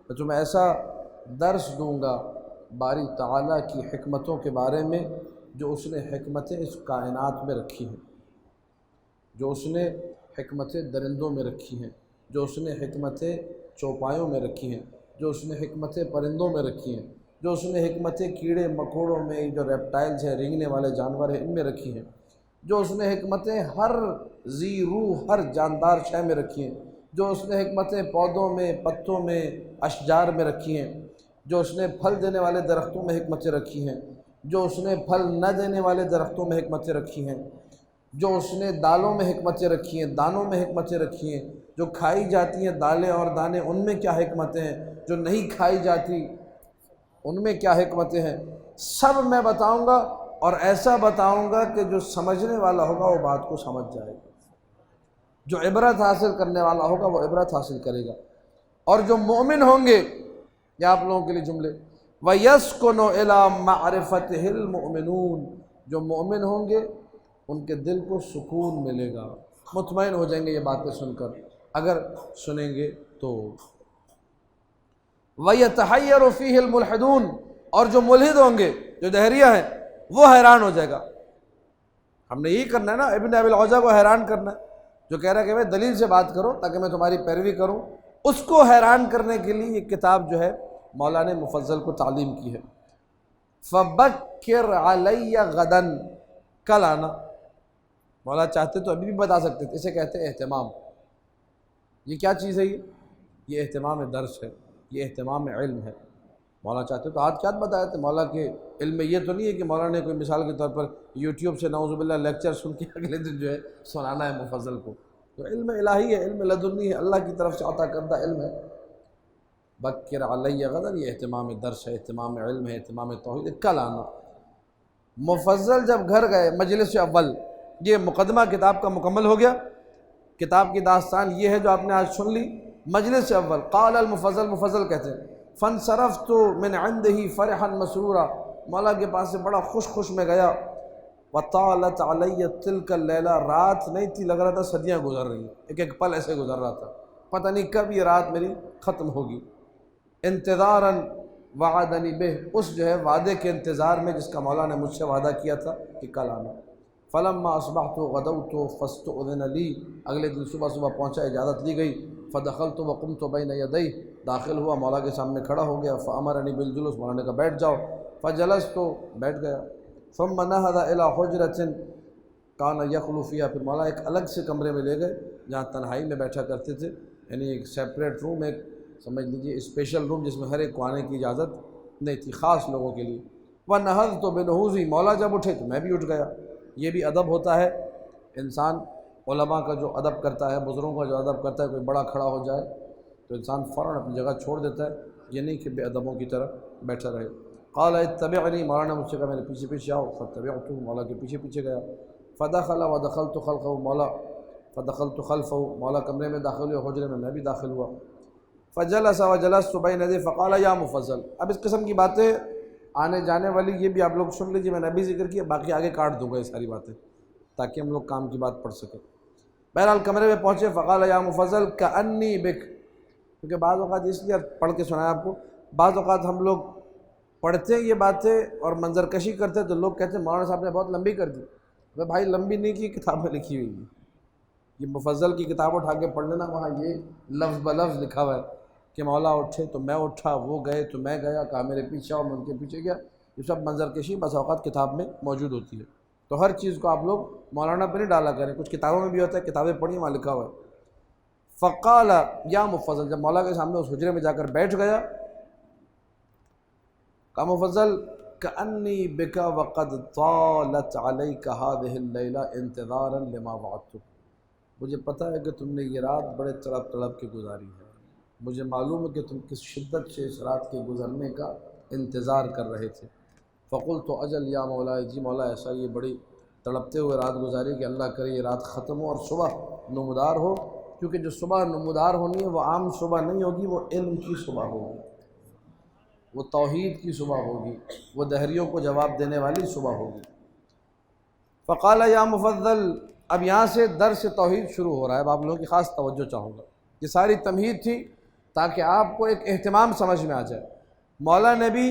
میں تمہیں ایسا درس دوں گا باری تعالیٰ کی حکمتوں کے بارے میں جو اس نے حکمتیں اس کائنات میں رکھی ہیں، جو اس نے حکمتیں درندوں میں رکھی ہیں، جو اس نے حکمتیں چوپایوں میں رکھی ہیں، جو اس نے حکمتیں پرندوں میں رکھی ہیں، جو اس نے حکمتیں کیڑے مکوڑوں میں، جو ریپٹائلز ہیں، رینگنے والے جانور ہیں، ان میں رکھی ہیں، جو اس نے حکمتیں ہر ذی روح، ہر جاندار شے میں رکھی ہیں، جو اس نے حکمتیں پودوں میں، پتوں میں، اشجار میں رکھی ہیں، جو اس نے پھل دینے والے درختوں میں حکمتیں رکھی ہیں، جو اس نے پھل نہ دینے والے درختوں میں حکمتیں رکھی ہیں، جو اس نے دالوں میں حکمتیں رکھی ہیں، دانوں میں حکمتیں رکھی ہیں، جو کھائی جاتی ہیں دالیں اور دانے، ان میں کیا حکمتیں ہیں، جو نہیں کھائی جاتی ان میں کیا حکمتیں ہیں، سب میں بتاؤں گا، اور ایسا بتاؤں گا کہ جو سمجھنے والا ہوگا وہ بات کو سمجھ جائے گا، جو عبرت حاصل کرنے والا ہوگا وہ عبرت حاصل کرے گا، اور جو مومن ہوں گے، یہ آپ لوگوں کے لیے جملے، وَيَسْكُنُ إِلَىٰ مَعْرِفَتِهِ الْمُؤْمِنُونَ، جو مومن ہوں گے ان کے دل کو سکون ملے گا، مطمئن ہو جائیں گے یہ باتیں سن کر اگر سنیں گے تو۔ وَيَتَحَيَّرُ فِيهِ الْمُلْحِدُونَ، اور جو ملحد ہوں گے، جو دہریہ ہیں، وہ حیران ہو جائے گا۔ ہم نے یہی کرنا ہے نا، ابن ابی العوجہ کو حیران کرنا ہے، جو کہہ رہا ہے کہ بھائی دلیل سے بات کرو تاکہ میں تمہاری پیروی کروں، اس کو حیران کرنے کے لیے یہ کتاب جو ہے مولانا مفضل کو تعلیم کی ہے۔ فَبَكِّرْ عَلَيَّ غَدًا، کل آنا۔ مولا چاہتے تو ابھی بھی بتا سکتے تھے، اسے کہتے ہیں اہتمام۔ یہ کیا چیز ہے؟ یہ اہتمام درس ہے، یہ اہتمام علم ہے۔ مولا چاہتے تو آج کیا بتایا تھے، مولا کے علم میں یہ تو نہیں ہے کہ مولا نے کوئی مثال کے طور پر یوٹیوب سے نعوذ باللہ لیکچر سن کے اگلے دن جو ہے سنانا ہے مفضل کو۔ تو علم الہی ہے، علم لدنی ہے، اللہ کی طرف سے عطا کردہ علم ہے۔ بکر علیہ غدر، یہ اہتمام درس ہے، اہتمام علم ہے، اہتمام توحید ہے، کل آنا۔ مفضل جب گھر گئے، مجلس اول، یہ مقدمہ کتاب کا مکمل ہو گیا۔ کتاب کی داستان یہ ہے جو آپ نے آج سن لی۔ مجلس اول، قال المفضل، مفضل کہتے ہیں فانصرفت من عنده فرحا مسرورا، مولا کے پاس سے بڑا خوش میں گیا۔ وطالت علی تلک اللیلہ، رات نہیں تھی، لگ رہا تھا صدیاں گزر رہی ہیں، ایک ایک پل ایسے گزر رہا تھا، پتہ نہیں کب یہ رات میری ختم ہوگی۔ انتظارا وعدنی بہ، اس جو ہے وعدے کے انتظار میں جس کا مولا نے مجھ سے وعدہ کیا تھا کہ کل آنا۔ فلما اصبحت غدوت فاستؤذن لی، اگلے دن صبح پہنچا، اجازت لی گئی۔ فدخلت وقمت بین یدیہ، داخل ہوا، مولا کے سامنے کھڑا ہو گیا۔ فامرنی بالجلوس، مولا نے کہا بیٹھ جاؤ۔ فجلست، بیٹھ گیا۔ ثم نہض الی حجرۃ کان یخلو فیہا، پھر مولا ایک الگ سے کمرے میں لے گئے جہاں تنہائی میں بیٹھا کرتے تھے، یعنی ایک سیپریٹ روم، ایک سمجھ لیجیے اسپیشل روم جس میں ہر ایک کو آنے کی اجازت نہیں تھی، خاص لوگوں کے لیے۔ ونہضت بنہوضی، مولا جب اٹھے تو میں بھی اٹھ گیا۔ یہ بھی ادب ہوتا ہے، انسان علماء کا جو ادب کرتا ہے، بزرگوں کا جو ادب کرتا ہے، کوئی بڑا کھڑا ہو جائے تو انسان فوراً اپنی جگہ چھوڑ دیتا ہے، یہ نہیں کہ بے ادبوں کی طرح بیٹھا رہے۔ قال اتبعنی، مولا نے مجھ سے کہا میرے پیچھے پیچھے آؤ۔ فتبعتہ، مولا کے پیچھے پیچھے گیا۔ فدخل ودخلت خلفہ، مولا فدخلت خلفہ، مولا کمرے میں داخل ہوئے، حجرے میں میں بھی داخل ہوا۔ فجلس وجلست بین یدیہ فقال یا مفضل، اب اس قسم کی باتیں آنے جانے والی یہ بھی آپ لوگ سن لیجیے، میں نے ابھی ذکر کیا، باقی آگے کاٹ دوں گا یہ ساری باتیں تاکہ ہم لوگ کام کی بات پڑھ سکیں۔ بہرحال کمرے میں پہنچے، فقال یا مفضل کأنی بک، کیونکہ بعض اوقات اس لیے پڑھ کے سنایا آپ کو، بعض اوقات ہم لوگ پڑھتے ہیں یہ باتیں اور منظر کشی کرتے ہیں تو لوگ کہتے ہیں مولانا صاحب نے بہت لمبی کر دی۔ بھائی لمبی نہیں کی، کتاب میں لکھی ہوئی ہے، یہ مفضل کی کتاب اٹھا کے پڑھ لینا، وہاں یہ لفظ بلفظ لکھا ہوا ہے کہ مولا اٹھے تو میں اٹھا، وہ گئے تو میں گیا، کہا میرے پیچھے آؤ، میں ان کے پیچھے گیا۔ یہ سب منظر کشی بس اوقات کتاب میں موجود ہوتی ہے، تو ہر چیز کو آپ لوگ مولانا پہ نہیں ڈالا کریں، کچھ کتابوں میں بھی ہوتا ہے، کتابیں پڑھی وہاں لکھا ہوا ہے۔ فقال یا مفضل، جب مولا کے سامنے اس حجرے میں جا کر بیٹھ گیا، کہا مفضل کأنی بک وقد طالت علیک هذه اللیلہ انتظارا لما وعدتک، مجھے پتہ ہے کہ تم نے یہ رات بڑے تڑپ تڑپ کے گزاری ہے، مجھے معلوم ہے کہ تم کس شدت سے اس رات کے گزرنے کا انتظار کر رہے تھے۔ فقلت اجل یا مولا، جی مولا ایسا یہ بڑی تڑپتے ہوئے رات گزاری کہ اللہ کرے یہ رات ختم ہو اور صبح نمودار ہو، کیونکہ جو صبح نمودار ہونی ہے وہ عام صبح نہیں ہوگی، وہ علم کی صبح ہوگی، وہ توحید کی صبح ہوگی، وہ دہریوں کو جواب دینے والی صبح ہوگی۔ فقال یا مفضل، اب یہاں سے درس توحید شروع ہو رہا ہے، اب آپ لوگوں کی خاص توجہ چاہوں گا، یہ ساری تمہید تھی تاکہ آپ کو ایک اہتمام سمجھ میں آ جائے۔ مولا نے بھی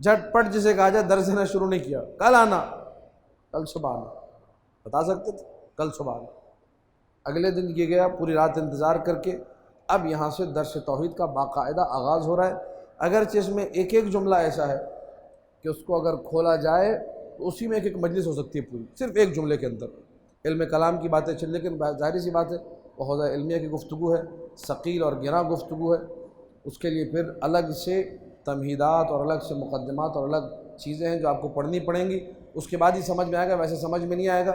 جھٹ پٹ جسے کہا جائے درس دینا شروع نہیں کیا، کل آنا، کل صبح آنا، بتا سکتے تھے کل صبح آنا۔ اگلے دن یہ گیا، پوری رات انتظار کر کے اب یہاں سے درس توحید کا باقاعدہ آغاز ہو رہا ہے، اگرچہ اس میں ایک ایک جملہ ایسا ہے کہ اس کو اگر کھولا جائے تو اسی میں ایک ایک مجلس ہو سکتی ہے پوری، صرف ایک جملے کے اندر علم کلام کی باتیں چل، لیکن ظاہری سی بات ہے وہ حوزہ علمیہ کی گفتگو ہے، ثقیل اور گراں گفتگو ہے، اس کے لیے پھر الگ سے تمہیدات اور الگ سے مقدمات اور الگ چیزیں ہیں جو آپ کو پڑھنی پڑیں گی، اس کے بعد ہی سمجھ میں آئے گا، ویسے سمجھ میں نہیں آئے گا،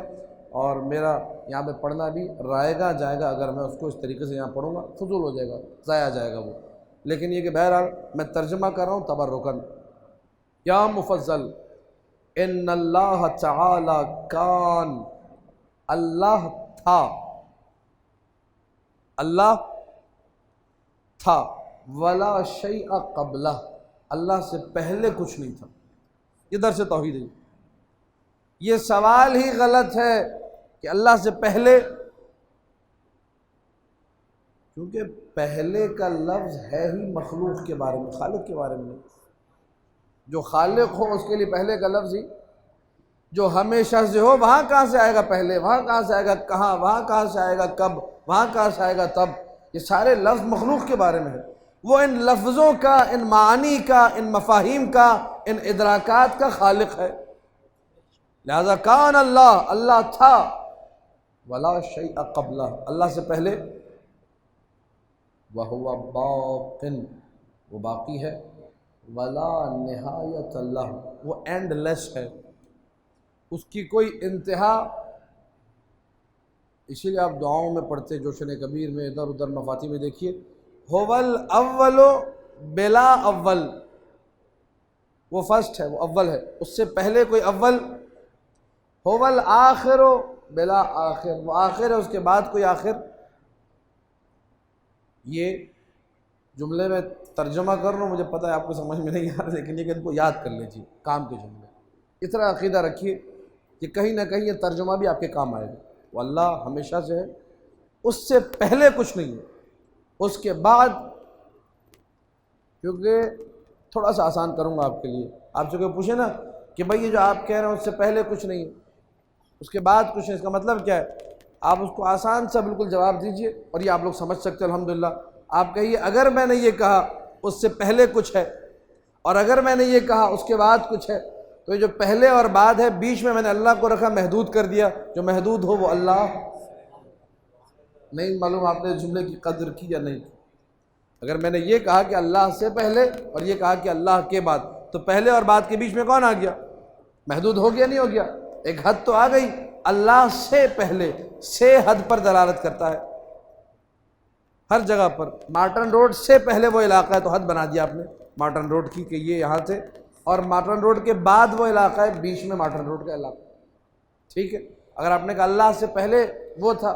اور میرا یہاں پہ پڑھنا بھی رائے گا جائے گا اگر میں اس کو اس طریقے سے یہاں پڑھوں گا، فضول ہو جائے گا، ضائع جائے گا وہ۔ لیکن یہ کہ بہرحال میں ترجمہ کر رہا ہوں تبرکن۔ یا مفضل ان اللہ تعالی کان، اللہ تھا، اللہ تھا، ولا شیء قبلہ، اللہ سے پہلے کچھ نہیں تھا، یہ درس توحید ہے۔ یہ سوال ہی غلط ہے کہ اللہ سے پہلے، کیونکہ پہلے کا لفظ ہے ہی مخلوق کے بارے میں، خالق کے بارے میں نہیں۔ جو خالق ہو اس کے لیے پہلے کا لفظ ہی، جو ہمیشہ سے ہو وہاں کہاں سے آئے گا پہلے، وہاں کہاں سے آئے گا کہاں، وہاں کہاں سے آئے گا کب، وہاں کہاں سے آئے گا تب۔ یہ سارے لفظ مخلوق کے بارے میں ہے، وہ ان لفظوں کا، ان معانی کا، ان مفاہیم کا، ان ادراکات کا خالق ہے۔ لہذا کان اللہ، اللہ تھا، ولا شیء قبلہ، اللہ سے پہلے، وہو باقٍ، وہ باقی ہے، ولا نہایت اللہ، وہ اینڈ لیس ہے، اس کی کوئی انتہا۔ اسی لیے آپ دعاؤں میں پڑھتے، جوشن کبیر میں، ادھر ادھر مفاتیح میں دیکھیے، هو الاول بلا اول، وہ فرسٹ ہے، وہ اول ہے، اس سے پہلے کوئی اول۔ هو الآخر بلا آخر، وہ آخر ہے، اس کے بعد کوئی آخر۔ یہ جملے میں ترجمہ کر رہا ہوں، مجھے پتہ ہے آپ کو سمجھ میں نہیں آ رہا، لیکن یہ کہ ان کو یاد کر لیجیے، کام کے جملے۔ اتنا عقیدہ رکھیے کہ کہیں نہ کہیں یہ ترجمہ بھی آپ کے کام آئے گا۔ وہ اللہ ہمیشہ سے ہے، اس سے پہلے کچھ نہیں ہے، اس کے بعد، کیونکہ تھوڑا سا آسان کروں گا آپ کے لیے۔ آپ سے کوئی پوچھے نا کہ بھائی یہ جو آپ کہہ رہے ہیں اس سے پہلے کچھ نہیں ہے، اس کے بعد کچھ نہیں، اس کا مطلب کیا ہے؟ آپ اس کو آسان سا بالکل جواب دیجئے، اور یہ آپ لوگ سمجھ سکتے ہیں الحمدللہ۔ آپ کہیے اگر میں نے یہ کہا اس سے پہلے کچھ ہے، اور اگر میں نے یہ کہا اس کے بعد کچھ ہے، تو یہ جو پہلے اور بعد ہے، بیچ میں نے اللہ کو رکھا، محدود کر دیا، جو محدود ہو وہ اللہ۔ نہیں معلوم آپ نے جملے کی قدر کی یا نہیں کی۔ اگر میں نے یہ کہا کہ اللہ سے پہلے اور یہ کہا کہ اللہ کے بعد، تو پہلے اور بعد کے بیچ میں کون آ گیا؟ محدود ہو گیا نہیں ہو گیا؟ ایک حد تو آ گئی۔ اللہ سے پہلے، سے حد پر دلالت کرتا ہے ہر جگہ پر۔ مارٹن روڈ سے پہلے وہ علاقہ ہے تو حد بنا دیا آپ نے مارٹن روڈ کی کہ یہ یہاں سے، اور مارٹن روڈ کے بعد وہ علاقہ ہے، بیچ میں مارٹن روڈ کا علاقہ، ٹھیک ہے۔ اگر آپ نے کہا اللہ سے پہلے وہ تھا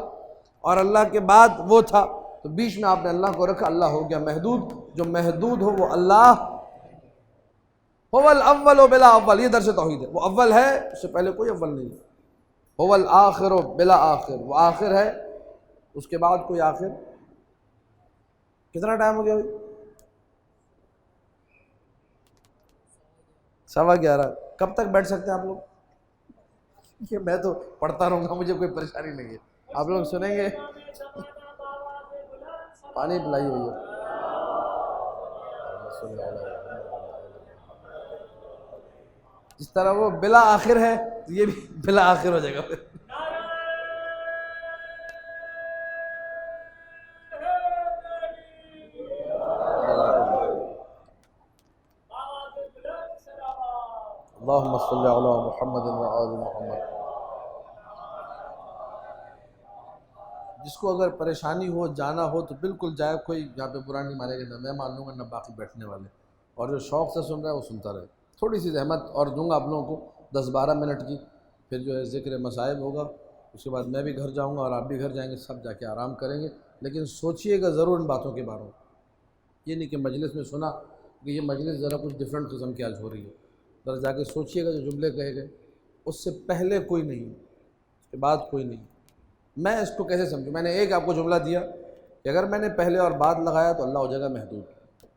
اور اللہ کے بعد وہ تھا، تو بیچ میں آپ نے اللہ کو رکھا، اللہ ہو گیا محدود، جو محدود ہو وہ اللہ۔ هو الاول بلا اول، یہ درس توحید ہے، وہ اول ہے، اس سے پہلے کوئی اول نہیں ہے۔ هو الآخر بلا آخر، وہ آخر ہے، اس کے بعد کوئی آخر۔ کتنا ٹائم ہو گیا بھائی؟ 11:15۔ کب تک بیٹھ سکتے ہیں آپ لوگ؟ یہ میں تو پڑھتا رہوں گا، مجھے کوئی پریشانی نہیں ہے، آپ لوگ سنیں گے۔ پانی پلائیے بھیا۔ جس طرح وہ بلا آخر ہے تو یہ بھی بلا آخر ہو جائے گا پھر۔ اللہم صلی علی محمد و آل محمد۔ جس کو اگر پریشانی ہو، جانا ہو تو بالکل جائے، کوئی یہاں پہ برا نہیں مانے گا، نہ میں مان لوں گا نہ باقی بیٹھنے والے، اور جو شوق سے سن رہا ہے وہ سنتا رہے۔ تھوڑی سی زحمت اور دوں گا آپ لوگوں کو 10-12 منٹ کی، پھر جو ہے ذکر مصائب ہوگا، اس کے بعد میں بھی گھر جاؤں گا اور آپ بھی گھر جائیں گے، سب جا کے آرام کریں گے۔ لیکن سوچئے گا ضرور ان باتوں کے بارے میں، یہ نہیں کہ مجلس میں سنا کہ یہ مجلس ذرا کچھ ڈیفرنٹ قسم کی آج ہو رہی ہے، ذرا جا کے سوچئے گا جو جملے کہے گئے اس سے پہلے کوئی نہیں، اس کے بعد کوئی نہیں۔ میں اس کو کیسے سمجھوں؟ میں نے ایک آپ کو جملہ دیا کہ اگر میں نے پہلے اور بعد لگایا تو اللہ ہو جائے گا محدود،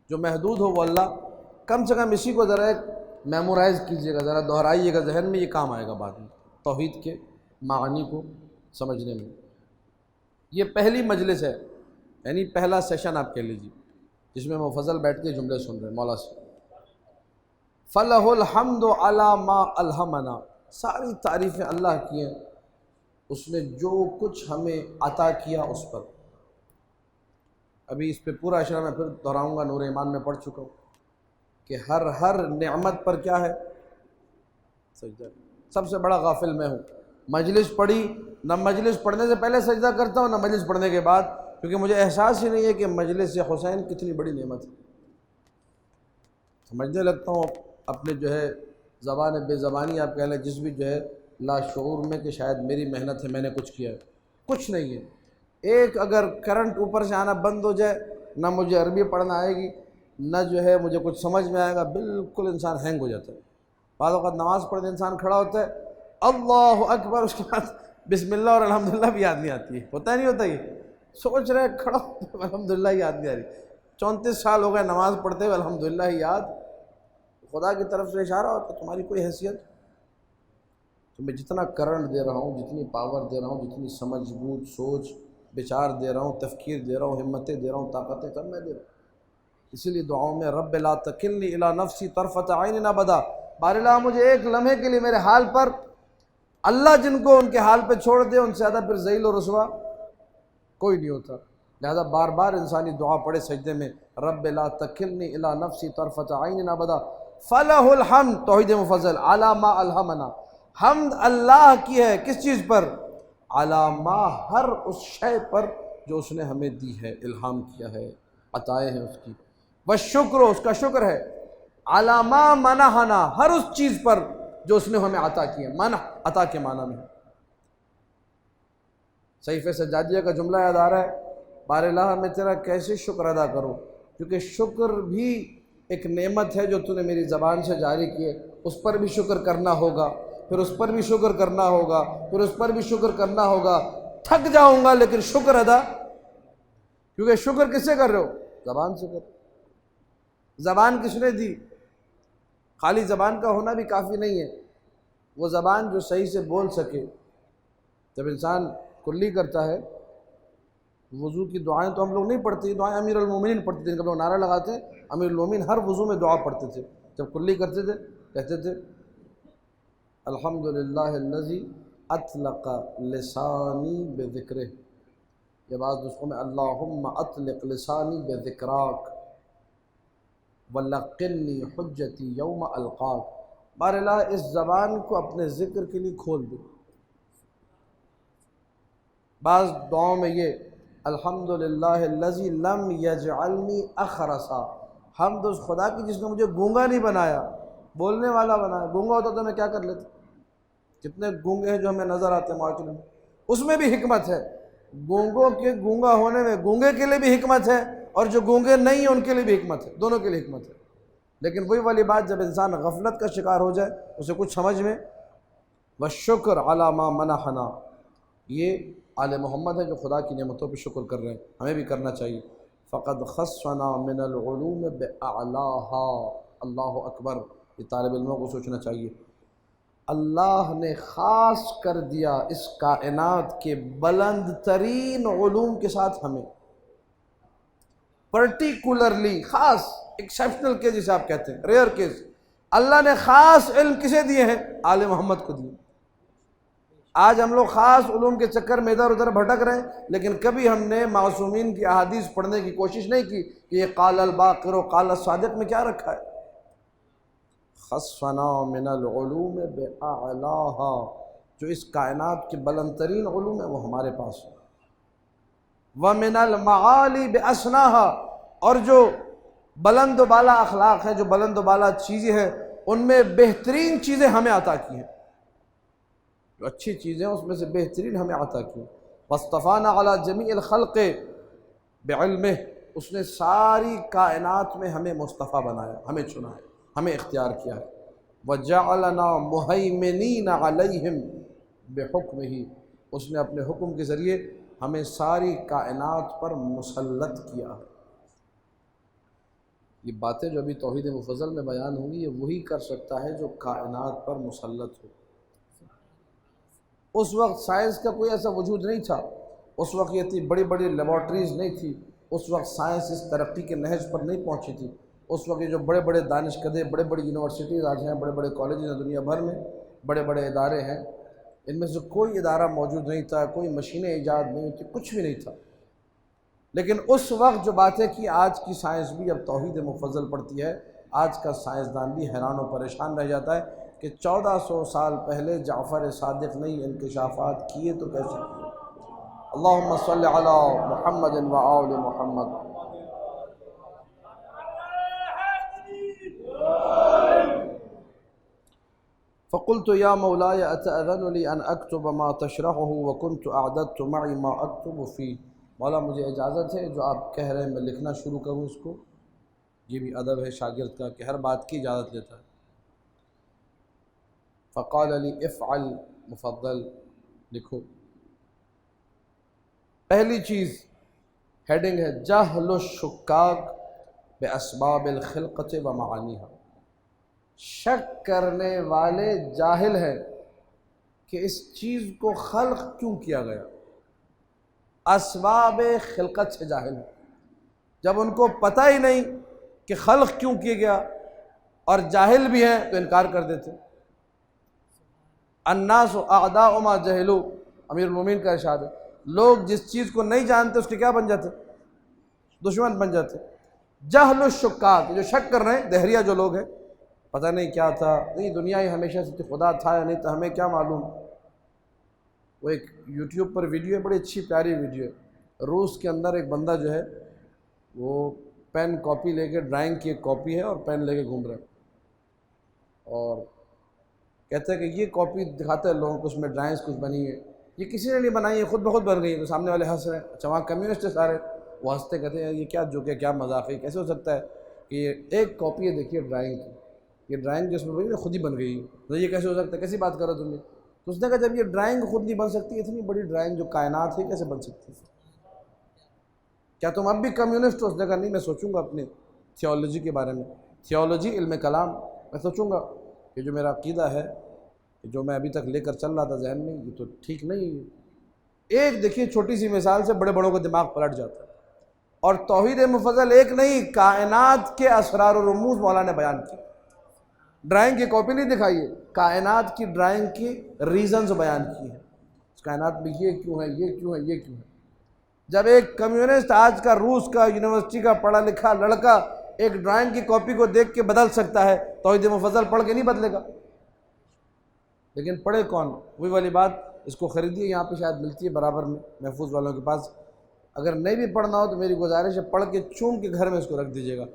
جو محدود ہو وہ اللہ۔ کم سے کم اسی کو ذرا ایک میمورائز کیجئے گا، ذرا دہرائیے گا ذہن میں، یہ کام آئے گا بعد میں توحید کے معانی کو سمجھنے میں۔ یہ پہلی مجلس ہے، یعنی پہلا سیشن آپ کہہ لیجیے، جس میں مفضل بیٹھ کے جملے سن رہے ہیں مولا سے۔ فَلَهُ الْحَمْدُ عَلَى مَا أَلْهَمَنَا، ساری تعریفیں اللہ کی ہیں اس نے جو کچھ ہمیں عطا کیا اس پر۔ ابھی اس پہ پورا اشارہ میں پھر دہراؤں گا، نور ایمان میں پڑھ چکا ہوں کہ ہر نعمت پر کیا ہے؟ سجدہ۔ سب سے بڑا غافل میں ہوں، مجلس پڑھی، نہ مجلس پڑھنے سے پہلے سجدہ کرتا ہوں نہ مجلس پڑھنے کے بعد، کیونکہ مجھے احساس ہی نہیں ہے کہ مجلس حسین کتنی بڑی نعمت ہے۔ سمجھنے لگتا ہوں اپنے جو ہے زبان بے زبانی آپ کہہ لیں، جس بھی جو ہے لاشعور میں، کہ شاید میری محنت ہے، میں نے کچھ کیا ہے، کچھ نہیں ہے۔ ایک اگر کرنٹ اوپر سے آنا بند ہو جائے، نہ مجھے عربی پڑھنا آئے گی، نہ جو ہے مجھے کچھ سمجھ میں آئے گا، بالکل انسان ہینگ ہو جاتا ہے۔ بعض اوقات نماز پڑھنے انسان کھڑا ہوتا ہے، اللہ اکبر، اس کے بعد بسم اللہ اور الحمدللہ بھی یاد نہیں آتی ہے. ہوتا نہیں ہوتا یہ؟ سوچ رہے کھڑا الحمدللہ یاد نہیں آ رہی. 34 سال ہو گئے نماز پڑھتے ہوئے الحمدللہ یاد. خدا کی طرف سے اشارہ ہوتا تمہاری کوئی حیثیت. تو میں جتنا کرنٹ دے رہا ہوں، جتنی پاور دے رہا ہوں، جتنی سمجھ بوجھ سوچ بچار دے رہا ہوں، تفکیر دے رہا ہوں، ہمتیں دے رہا ہوں، طاقتیں سب میں دے رہا ہوں. اسی لیے دعاؤں میں رب لا تکلنی الی نفسی طرفۃ عین ابدا، بار اللہ مجھے ایک لمحے کے لیے میرے حال پر، اللہ جن کو ان کے حال پہ چھوڑ دے ان سے زیادہ پھر ذلیل و رسوا کوئی نہیں ہوتا. لہذا بار بار انسانی دعا پڑھے سجدے میں، رب لا تکلنی الی نفسی طرفۃ عین ابدا فلہ الحمد. توحید مفضل علی ما الہمنا، حمد اللہ کی ہے کس چیز پر؟ علی ما، ہر اس شے پر جو اس نے ہمیں دی ہے، الہام کیا ہے، عطائیں ہیں اس کی. والشکر، اس کا شکر ہے. علی ما منحنا، ہر اس چیز پر جو اس نے ہمیں عطا کی ہے. منح عطا کے معنی میں. صحیفہ سجادیہ کا جملہ یاد آ رہا ہے، بار الہ میں تیرا کیسے شکر ادا کروں، کیونکہ شکر بھی ایک نعمت ہے جو تو نے میری زبان سے جاری کی ہے. اس پر بھی شکر کرنا ہوگا، پھر اس پر بھی شکر کرنا ہوگا، پھر اس پر بھی شکر کرنا ہوگا. تھک جاؤں گا لیکن شکر ادا، کیونکہ شکر کس سے کر رہے ہو؟ زبان سے کر. زبان کس نے دی؟ خالی زبان کا ہونا بھی کافی نہیں ہے، وہ زبان جو صحیح سے بول سکے. جب انسان کلی کرتا ہے، وضو کی دعائیں تو ہم لوگ نہیں پڑھتے، دعائیں امیر المومنین پڑھتے تھے. جن کا لوگ نعرہ لگاتے ہیں امیر المومنین ہر وضو میں دعا پڑھتے تھے. جب کلی کرتے تھے کہتے تھے الحمدللہ الذی اطلق لسانی بذکرہ. یہ بعض نسخوں میں اللہم اطلق لسانی بذکراک وَلَقِّنِّي حُجَّتِي یوم القاک. بار اللہ اس زبان کو اپنے ذکر کے لیے کھول دو. بعض دعاؤں میں یہ الحمدللہ الذی لم یجعلنی اخرسا، حمد اس خدا کی جس نے مجھے گونگا نہیں بنایا، بولنے والا بنایا. گونگا ہوتا تو میں کیا کر لیتا؟ کتنے گونگے ہیں جو ہمیں نظر آتے ہیں معاشرے میں. اس میں بھی حکمت ہے. گونگوں کے گونگا ہونے میں گونگے کے لیے بھی حکمت ہے، اور جو گونگے نہیں ہیں ان کے لیے بھی حکمت ہے. دونوں کے لیے حکمت ہے. لیکن وہی والی بات جب انسان غفلت کا شکار ہو جائے، اسے کچھ سمجھ میں. والشکر علی ما منحنا، یہ آل محمد ہے جو خدا کی نعمتوں پہ شکر کر رہے ہیں، ہمیں بھی کرنا چاہیے. فقد خصنا من العلوم باعلاها، اللہ اکبر. یہ طالب علموں کو سوچنا چاہیے. اللہ نے خاص کر دیا اس کائنات کے بلند ترین علوم کے ساتھ ہمیں، پرٹیکولرلی خاص، ایکسیپشنل کیس جسے آپ کہتے ہیں، ریئر کیس. اللہ نے خاص علم کسے دیے ہیں؟ آل محمد کو دیے. آج ہم لوگ خاص علوم کے چکر میں ادھر ادھر بھٹک رہے ہیں، لیکن کبھی ہم نے معصومین کی احادیث پڑھنے کی کوشش نہیں کی کہ یہ قال الباقر و قال الصادق میں کیا رکھا ہے. خصنا من العلوم باعلاها، جو اس کائنات کے بلند ترین علوم ہیں وہ ہمارے پاس ہے. ومن المعالی باسناها، اور جو بلند و بالا اخلاق ہیں، جو بلند و بالا چیزیں ہیں، ان میں بہترین چیزیں ہمیں عطا کی ہیں. جو اچھی چیزیں اس میں سے بہترین ہمیں عطا کی. واصطفانا علی جمیع الخلق بعلمہ، اس نے ساری کائنات میں ہمیں مصطفیٰ بنایا، ہمیں چنا ہے، ہمیں اختیار کیا ہے. وجعلنا مہیمنین علیہم بحکمہ، اس نے اپنے حکم کے ذریعے ہمیں ساری کائنات پر مسلط کیا ہے. یہ باتیں جو ابھی توحید مفضل میں بیان ہوں گی، یہ وہی کر سکتا ہے جو کائنات پر مسلط ہو. اس وقت سائنس کا کوئی ایسا وجود نہیں تھا، اس وقت یہ اتنی بڑی بڑی لیبارٹریز نہیں تھی، اس وقت سائنس اس ترقی کے نہج پر نہیں پہنچی تھی. اس وقت یہ جو بڑے بڑے دانش کدے، بڑے بڑے یونیورسٹیز آج ہیں، بڑے بڑے کالجز ہیں دنیا بھر میں، بڑے بڑے ادارے ہیں، ان میں سے کوئی ادارہ موجود نہیں تھا، کوئی مشینیں ایجاد نہیں تھی، کچھ بھی نہیں تھا. لیکن اس وقت جو باتیں کی، آج کی سائنس بھی اب توحید مفضل پڑھتی ہے. آج کا سائنسدان بھی حیران و پریشان رہ جاتا ہے کہ 1400 سال پہلے جعفر صادق نے انکشافات کیے تو کیسے کیے. اللہم صلی علی محمد و آل محمد. فقلت یا مولاي اتأذن لي ان اکتب ما تشرحه وكنت اعددت معي ما اکتب فيه. مولا مجھے اجازت ہے جو آپ کہہ رہے ہیں میں لکھنا شروع کروں اس کو. یہ بھی ادب ہے شاگرد کا کہ ہر بات کی اجازت لیتا ہے. فقال لي افعل مفضل لکھو۔ پہلی چیز ہیڈنگ ہے جہل الشکاک باسباب الخلقۃ و معانیہا، شک کرنے والے جاہل ہیں کہ اس چیز کو خلق کیوں کیا گیا، اسباب خلقت سے جاہل ہیں۔ جب ان کو پتہ ہی نہیں کہ خلق کیوں کیا گیا اور جاہل بھی ہیں تو انکار کر دیتے۔ الناس اعداء ما جہلوا، امیر المومنین کا ارشاد ہے، لوگ جس چیز کو نہیں جانتے اس کے کیا بن جاتے؟ دشمن بن جاتے۔ جہل الشکاک، جو شک کر رہے ہیں، دہریہ جو لوگ ہیں، پتہ نہیں کیا تھا، نہیں دنیا ہی ہمیشہ سے خدا تھا یا نہیں تھا، ہمیں کیا معلوم۔ وہ ایک یوٹیوب پر ویڈیو ہے، بڑی اچھی پیاری ویڈیو ہے، روس کے اندر ایک بندہ جو ہے وہ پین کاپی لے کے، ڈرائنگ کی ایک کاپی ہے اور پین لے کے گھوم رہا ہے، اور کہتا ہے کہ یہ کاپی دکھاتا ہے لوگوں کو، اس میں ڈرائنگس کچھ بنی ہے، یہ کسی نے نہیں بنائی ہے، خود بخود بن گئی ہے۔ تو سامنے والے ہنس رہے ہیں، اچھا وہاں کمیونسٹ سارے، وہ ہنستے کہتے ہیں یہ کیا جوک ہے، کیا مذاق ہے، کیسے ہو سکتا ہے کہ یہ ایک کاپی ہے، دیکھیے ڈرائنگ کی، یہ ڈرائنگ جو اس میں بنی ہے خود ہی بن گئی ہے، تو یہ کیسے ہو سکتا ہے، کیسی بات کرو تم نے؟ تو اس نے کہا جب یہ ڈرائنگ خود نہیں بن سکتی، اتنی بڑی ڈرائنگ جو کائنات ہے کیسے بن سکتی ہے؟ کیا تم اب بھی کمیونسٹ ہو؟ اس نے کہا نہیں، میں سوچوں گا اپنے تھیولوجی کے بارے میں، تھیولوجی علم کلام، میں سوچوں گا کہ جو میرا عقیدہ ہے، جو میں ابھی تک لے کر چل رہا تھا ذہن میں، یہ تو ٹھیک نہیں ہے۔ ایک دیکھیے چھوٹی سی مثال سے بڑے بڑوں کا دماغ پلٹ جاتا ہے۔ اور توحید مفضل ایک نہیں، کائنات کے اسرار و رموز مولا نے بیان کی، ڈرائنگ کی کاپی نہیں دکھائی ہے، کائنات کی ڈرائنگ کی ریزنز بیان کی ہے، اس کائنات میں یہ کیوں ہے، یہ کیوں ہے، یہ کیوں ہے۔ جب ایک کمیونسٹ آج کا روس کا یونیورسٹی کا پڑھا لکھا لڑکا ایک ڈرائنگ کی کاپی کو دیکھ کے بدل سکتا ہے، توحید مفضل پڑھ کے نہیں بدلے گا۔ لیکن پڑھے کون؟ وہی والی بات، اس کو خریدیے، یہاں پہ شاید ملتی ہے برابر میں محفوظ والوں کے پاس، اگر نہیں بھی پڑھنا ہو تو میری گزارش ہے پڑھ کے چوم کے گھر میں اس کو رکھ دیجیے گا،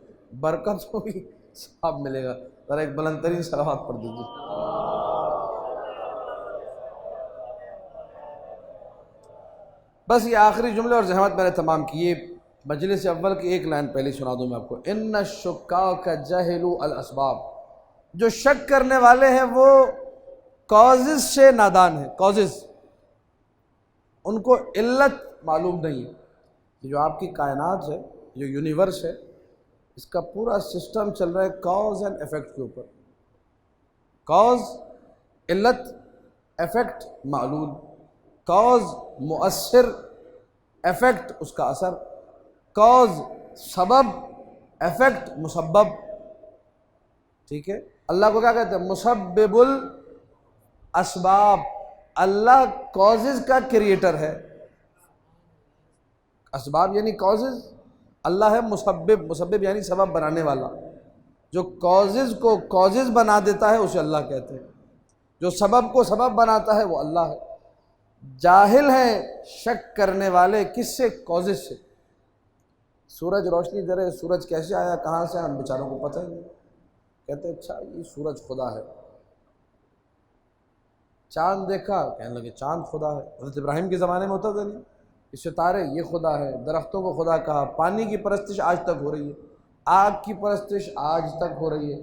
برکت کو بھی ثواب ملے گا۔ ذرا ایک بلند ترین صلوات پڑھ دیجیے۔ بس یہ آخری جملے اور زحمت میں نے تمام کی، یہ مجلس اول کی ایک لائن پہلے سنا دوں میں آپ کو، ان الشکاک جہلوا الاسباب، جو شک کرنے والے ہیں وہ کازز سے نادان ہیں، کازز، ان کو علت معلوم نہیں ہے۔ یہ جو آپ کی کائنات ہے، جو یونیورس ہے، اس کا پورا سسٹم چل رہا ہے کاز اینڈ ایفیکٹ کے اوپر، کاز علت، ایفیکٹ معلول، کاز مؤثر، ایفیکٹ اس کا اثر، کاز سبب، ایفیکٹ مسبب، ٹھیک ہے۔ اللہ کو کیا کہتے ہیں؟ مسبب الاسباب، اللہ کازز کا کریٹر ہے، اسباب یعنی کازز، اللہ ہے مسبب، مسبب یعنی سبب بنانے والا، جو کازز کو کازز بنا دیتا ہے اسے اللہ کہتے ہیں، جو سبب کو سبب بناتا ہے وہ اللہ ہے۔ جاہل ہیں شک کرنے والے، کس سے؟ کازز سے۔ سورج روشنی دے رہے، سورج کیسے آیا، کہاں سے، ہم بیچاروں کو پتہ ہی نہیں، کہتے اچھا یہ سورج خدا ہے۔ چاند دیکھا، کہنے لگے چاند خدا ہے، حضرت ابراہیم کے زمانے میں ہوتا تھا نہیں، یہ ستارے یہ خدا ہے، درختوں کو خدا کہا، پانی کی پرستش آج تک ہو رہی ہے، آگ کی پرستش آج تک ہو رہی ہے،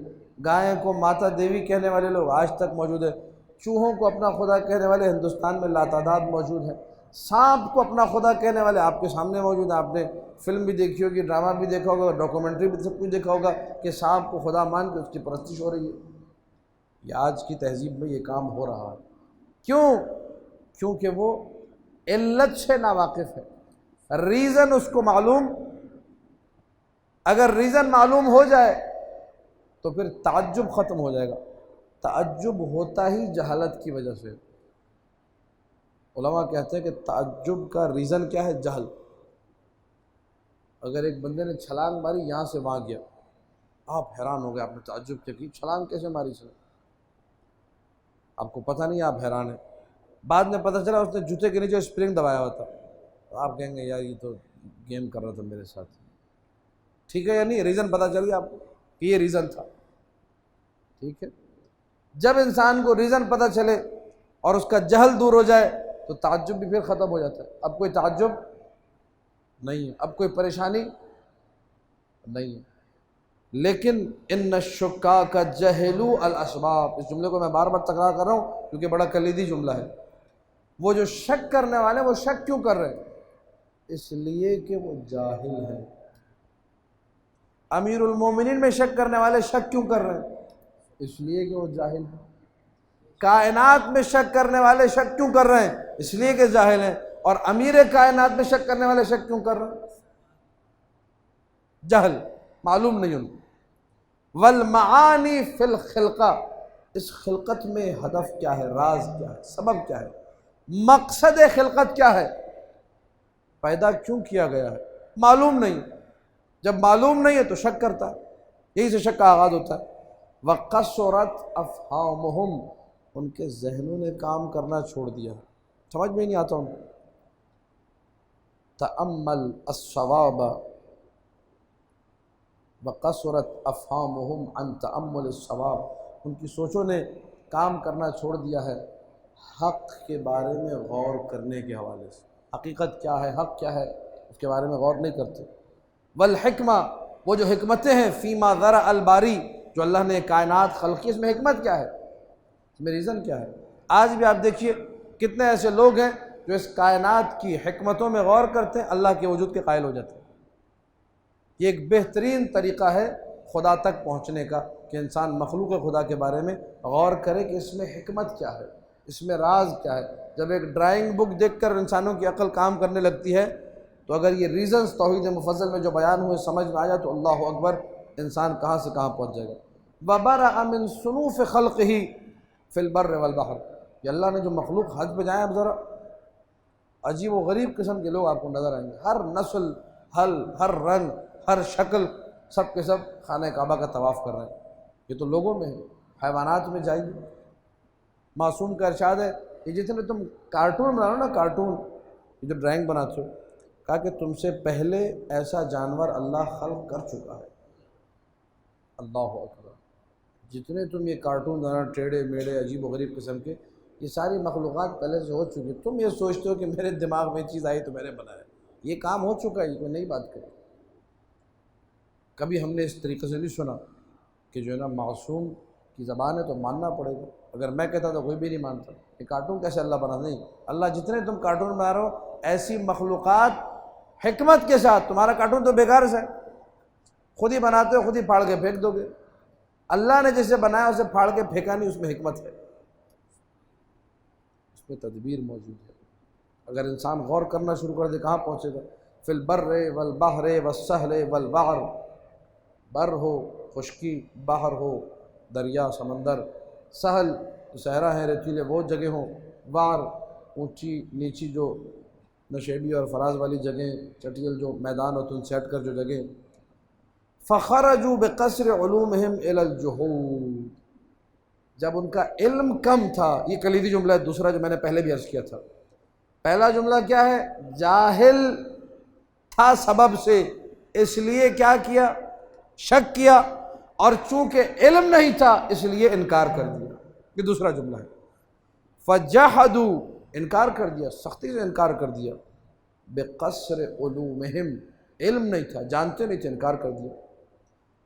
گائے کو ماتا دیوی کہنے والے لوگ آج تک موجود ہے، چوہوں کو اپنا خدا کہنے والے ہندوستان میں لاتعداد موجود ہیں، سانپ کو اپنا خدا کہنے والے آپ کے سامنے موجود ہیں۔ آپ نے فلم بھی دیکھی ہوگی، ڈرامہ بھی دیکھا ہوگا، ڈاکومنٹری بھی سب کچھ دیکھا ہوگا کہ سانپ کو خدا مان کے اس کی پرستش ہو رہی ہے۔ یہ آج کی تہذیب میں یہ کام ہو رہا ہے، کیوں؟ کیونکہ وہ علت سے ناواقف ہے، ریزن اس کو معلوم، اگر ریزن معلوم ہو جائے تو پھر تعجب ختم ہو جائے گا۔ تعجب ہوتا ہی جہالت کی وجہ سے۔ علماء کہتے ہیں کہ تعجب کا ریزن کیا ہے؟ جہل۔ اگر ایک بندے نے چھلانگ ماری یہاں سے وہاں گیا، آپ حیران ہو گئے، آپ نے تعجب کیا کہ چھلانگ کیسے ماری اس نے، آپ کو پتہ نہیں، آپ حیران ہیں، بعد میں پتہ چلا اس نے جوتے کے نیچے اسپرنگ دبایا ہوا تھا، تو آپ کہیں گے یار یہ تو گیم کر رہا تھا میرے ساتھ، ٹھیک ہے یا نہیں؟ ریزن پتہ چل گیا آپ کو کہ یہ ریزن تھا، ٹھیک ہے۔ جب انسان کو ریزن پتہ چلے اور اس کا جہل دور ہو جائے تو تعجب بھی پھر ختم ہو جاتا ہے، اب کوئی تعجب نہیں ہے، اب کوئی پریشانی نہیں ہے۔ لیکن ان الشکاک جہلوا الاسباب، اس جملے کو میں بار بار تکرار کر رہا ہوں کیونکہ بڑا کلیدی جملہ ہے۔ وہ جو شک کرنے والے وہ شک کیوں کر رہے ہیں؟ اس لیے کہ وہ جاہل ہیں۔ امیر المومنین میں شک کرنے والے شک کیوں کر رہے ہیں؟ اس لیے کہ وہ جاہل ہیں۔ کائنات میں شک کرنے والے شک کیوں کر رہے ہیں؟ اس لیے کہ جاہل ہیں۔ اور امیر کائنات میں شک کرنے والے شک کیوں کر رہے ہیں؟ جہل، معلوم نہیں ان کو۔ والمعانی فی الخلقہ، اس خلقت میں ہدف کیا ہے، راز کیا ہے، سبب کیا ہے، مقصد خلقت کیا ہے، پیدا کیوں کیا گیا ہے، معلوم نہیں۔ جب معلوم نہیں ہے تو شک کرتا ہے، یہی سے شک کا آغاز ہوتا ہے۔ وَقَصُرَتْ أَفْهَامُهُمْ، ان کے ذہنوں نے کام کرنا چھوڑ دیا، سمجھ میں نہیں آتا ان کو۔ تَأَمَّلْ الصَّوَابَ وَقَصُرَتْ أَفْهَامُهُمْ عَنْ تَأَمُّلِ الصَّوَابِ، ان کی سوچوں نے کام کرنا چھوڑ دیا ہے حق کے بارے میں غور کرنے کے حوالے سے۔ حقیقت کیا ہے، حق کیا ہے، اس کے بارے میں غور نہیں کرتے۔ والحکمہ، وہ جو حکمتیں ہیں، فیما ذرا الباری، جو اللہ نے کائنات خلقی، اس میں حکمت کیا ہے، اس میں ریزن کیا ہے۔ آج بھی آپ دیکھیے کتنے ایسے لوگ ہیں جو اس کائنات کی حکمتوں میں غور کرتے ہیں، اللہ کے وجود کے قائل ہو جاتے ہیں۔ یہ ایک بہترین طریقہ ہے خدا تک پہنچنے کا کہ انسان مخلوق خدا کے بارے میں غور کرے کہ اس میں حکمت کیا ہے، اس میں راز کیا ہے۔ جب ایک ڈرائنگ بک دیکھ کر انسانوں کی عقل کام کرنے لگتی ہے تو اگر یہ ریزنز توحید مفضل میں جو بیان ہوئے سمجھ میں آ جائے تو اللہ اکبر، انسان کہاں سے کہاں پہنچ جائے گا۔ وَبَرَأَ مِن صُنُوفِ خَلْقِهِ فِي الْبَرِّ وَالْبَحْرِ، یہ اللہ نے جو مخلوق، حج پہ جائیں اب ذرا، عجیب و غریب قسم کے لوگ آپ کو نظر آئیں گے، ہر نسل، ہر رنگ، ہر شکل، سب کے سب خانہ کعبہ کا طواف کر رہے ہیں۔ یہ تو لوگوں میں ہے، حیوانات میں جائیے۔ معصوم کا ارشاد ہے، یہ جتنے تم کارٹون بنا رہے ہو نا، کارٹون، یہ جو ڈرائنگ بناتے ہو، کہا کہ تم سے پہلے ایسا جانور اللہ خلق کر چکا ہے۔ اللہ اکبر، جتنے تم یہ کارٹون بنا، ٹیڑھے میڑھے عجیب و غریب قسم کے، یہ ساری مخلوقات پہلے سے ہو چکی ہے۔ تم یہ سوچتے ہو کہ میرے دماغ میں چیز آئی تو میں نے بنایا، یہ کام ہو چکا ہے، یہ کوئی نئی بات کرے۔ کبھی ہم نے اس طریقے سے نہیں سنا کہ جو ہے نا معصوم کی زبان ہے تو ماننا پڑے گا، اگر میں کہتا تو کوئی بھی نہیں مانتا۔ یہ کارٹون کیسے اللہ بنا؟ نہیں، اللہ جتنے تم کارٹون بنا رہے ہو، ایسی مخلوقات حکمت کے ساتھ، تمہارا کارٹون تو بیکار سے ہے، خود ہی بناتے ہو، خود ہی پھاڑ کے پھینک دو گے۔ اللہ نے جسے بنایا اسے پھاڑ کے پھینکا نہیں، اس میں حکمت ہے، اس میں تدبیر موجود ہے۔ اگر انسان غور کرنا شروع کر دے کہاں پہنچے گا۔ فی البر والبحر والسہل والبعر، بر ہو خشکی، بحر ہو دریا سمندر، سہل صحرا ہے ریتیلے وہ جگہ ہوں، بعر اونچی نیچی جو نشیبی اور فراز والی جگہیں، چٹیل جو میدان ہوتے ہیں سیٹ کر جو جگہیں۔ فخرجوا بقصر علومہم الی الجحود، جب ان کا علم کم تھا، یہ کلیدی جملہ ہے دوسرا جو میں نے پہلے بھی عرض کیا تھا۔ پہلا جملہ کیا ہے؟ جاہل تھا سبب سے، اس لیے کیا کیا؟ شک کیا، اور چونکہ علم نہیں تھا اس لیے انکار کر دیا، یہ دوسرا جملہ ہے۔ فجحدوا، انکار کر دیا، سختی سے انکار کر دیا، بقصر علومہم، علم نہیں تھا، جانتے نہیں تھے، انکار کر دیا۔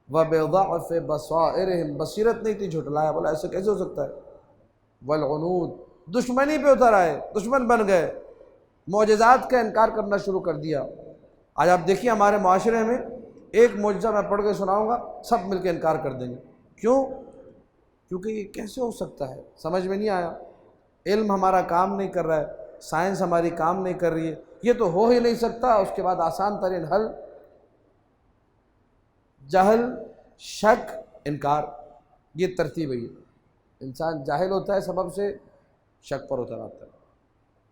وبضعف بصائرہم، بصیرت نہیں تھی، جھٹلایا، بولا ایسے کیسے ہو سکتا ہے۔ والعنود، دشمنی پہ اتر آئے، دشمن بن گئے، معجزات کا انکار کرنا شروع کر دیا۔ آج آپ دیکھیے ہمارے معاشرے میں ایک معجزہ میں پڑھ کے سناؤں گا، سب مل کے انکار کر دیں گے۔ کیوں؟ کیونکہ یہ کیسے ہو سکتا ہے، سمجھ میں نہیں آیا، علم ہمارا کام نہیں کر رہا ہے، سائنس ہماری کام نہیں کر رہی ہے، یہ تو ہو ہی نہیں سکتا۔ اس کے بعد آسان ترین حل، جہل، شک، انکار، یہ ترتیب ہے۔ انسان جاہل ہوتا ہے سبب سے، شک پر اتر آتا ہے،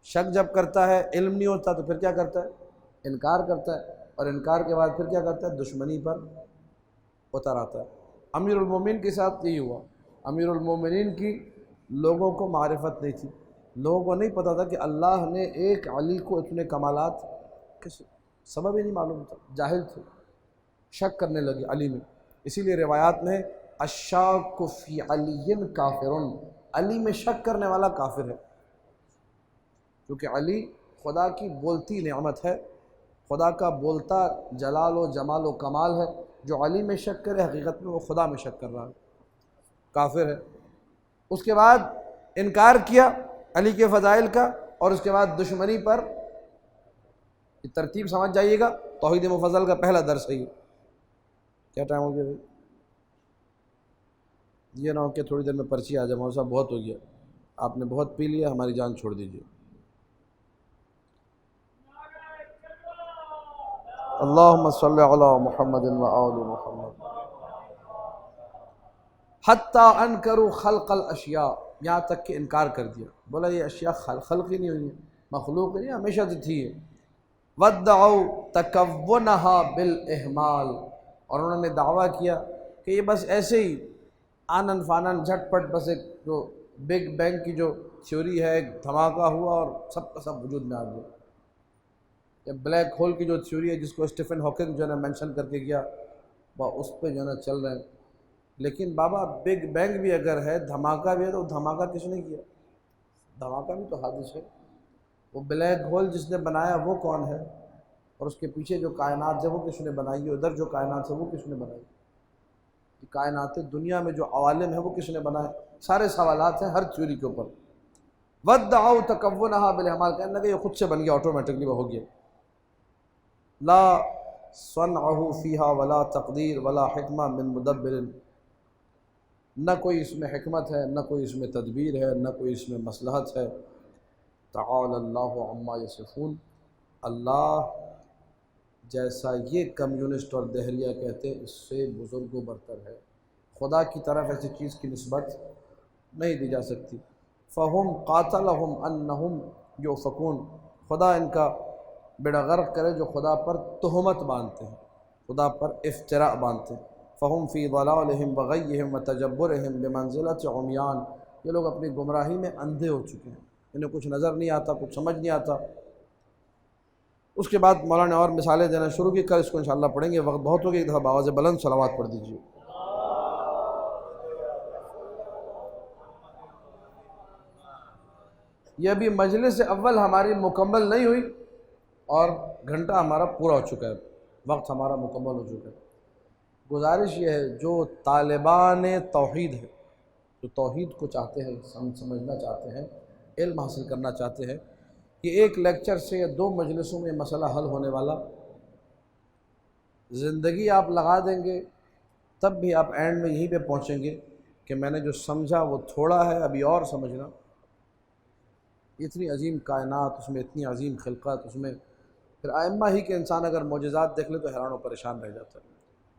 شک جب کرتا ہے، علم نہیں ہوتا تو پھر کیا کرتا ہے؟ انکار کرتا ہے، اور انکار کے بعد پھر کیا کرتا ہے؟ دشمنی پر اتر آتا ہے۔ امیر المومنین کے ساتھ یہی ہوا۔ امیر المومنین کی لوگوں کو معرفت نہیں تھی، لوگوں کو نہیں پتہ تھا کہ اللہ نے ایک علی کو اتنے کمالات، کس سبب ہی نہیں معلوم تھا، جاہل تھے، شک کرنے لگے علی میں۔ اسی لیے روایات میں الشاک فی علی کافر، علی میں شک کرنے والا کافر ہے، کیونکہ علی خدا کی بولتی نعمت ہے، خدا کا بولتا جلال و جمال و کمال ہے، جو علی میں شک کرے حقیقت میں وہ خدا میں شک کر رہا ہے، کافر ہے۔ اس کے بعد انکار کیا علی کے فضائل کا، اور اس کے بعد دشمنی پر، یہ ترتیب سمجھ جائیے گا، توحید مفضل کا پہلا درس ہے یہ۔ کیا ٹائم ہو گیا بھائی؟ یہ نہ ہو کہ تھوڑی دیر میں پرچی آ جائے، مولوی صاحب بہت ہو گیا، آپ نے بہت پی لیا، ہماری جان چھوڑ دیجیے۔ اللہم صلی علی محمد و آل محمد۔ حتیٰ انکروا خلق الاشیاء، یہاں تک کہ انکار کر دیا، بولا یہ اشیاء خلق ہی نہیں ہوئی ہیں، مخلوق ہی نہیں، ہمیشہ سے تھی ہے۔ وادعوا تکونها بالاہمال، اور انہوں نے دعویٰ کیا کہ یہ بس ایسے ہی آنن فانن جھٹ پٹ، بس ایک جو بگ بینگ کی جو تھیوری ہے، ایک دھماکہ ہوا اور سب کا سب وجود میں آ گیا۔ یہ بلیک ہول کی جو تھیوری ہے جس کو اسٹیفن ہاکنگ جو ہے نا مینشن کر کے گیا، وہ اس پہ جو ہے نا چل رہے ہیں۔ لیکن بابا بگ بینگ بھی اگر ہے، دھماکہ بھی ہے، تو دھماکہ کس نے کیا؟ دھماکہ بھی تو حادث ہے۔ وہ بلیک ہول جس نے بنایا وہ کون ہے؟ اور اس کے پیچھے جو کائنات ہے وہ کس نے بنائی ہے؟ ادھر جو کائنات ہے وہ کس نے بنائی؟ کائنات دنیا میں جو عوالم ہے وہ کس نے بنائے؟ سارے سوالات ہیں ہر تھیوری کے اوپر۔ وادعوا تکونها بالاہمال، کہنے لگے یہ خود سے بن گیا، آٹومیٹکلی وہ ہو گیا۔ لا صنعہ فیہا ولا تقدیر ولا حکمہ من مدبر، نہ کوئی اس میں حکمت ہے، نہ کوئی اس میں تدبیر ہے، نہ کوئی اس میں مصلحت ہے۔ تعالی اللہ عما یصفون، اللہ جیسا یہ کمیونسٹ اور دہریہ کہتے ہیں اس سے بزرگ و برتر ہے، خدا کی طرف ایسی چیز کی نسبت نہیں دی جا سکتی۔ فہم قاتلہم انہم یؤفکون، خدا ان کا بیڑا غرق کرے جو خدا پر تہمت باندھتے ہیں، خدا پر افتراء باندھتے ہیں۔ فہم فی ضلالہم وغیہم وتجبرہم بمنزلۃ عمیان، یہ لوگ اپنی گمراہی میں اندھے ہو چکے ہیں، انہیں کچھ نظر نہیں آتا، کچھ سمجھ نہیں آتا۔ اس کے بعد مولانا نے اور مثالیں دینا شروع کی، کل اس کو انشاءاللہ پڑھیں گے، وقت بہت ہو گیا، ایک دفعہ بآواز بلند صلوات پڑھ دیجیے۔ یہ ابھی مجلس اول ہماری مکمل نہیں ہوئی اور گھنٹہ ہمارا پورا ہو چکا ہے، وقت ہمارا مکمل ہو چکا ہے۔ گزارش یہ ہے جو طالبان توحید ہے، جو توحید کو چاہتے ہیں، سمجھنا چاہتے ہیں، علم حاصل کرنا چاہتے ہیں، کہ ایک لیکچر سے یا دو مجلسوں میں مسئلہ حل ہونے والا، زندگی آپ لگا دیں گے تب بھی آپ اینڈ میں یہیں پہ پہنچیں گے کہ میں نے جو سمجھا وہ تھوڑا ہے، ابھی اور سمجھنا۔ اتنی عظیم کائنات، اس میں اتنی عظیم خلقت، اس میں پھر ائمہ ہی کے انسان اگر معجزات دیکھ لے تو حیران و پریشان رہ جاتا ہے۔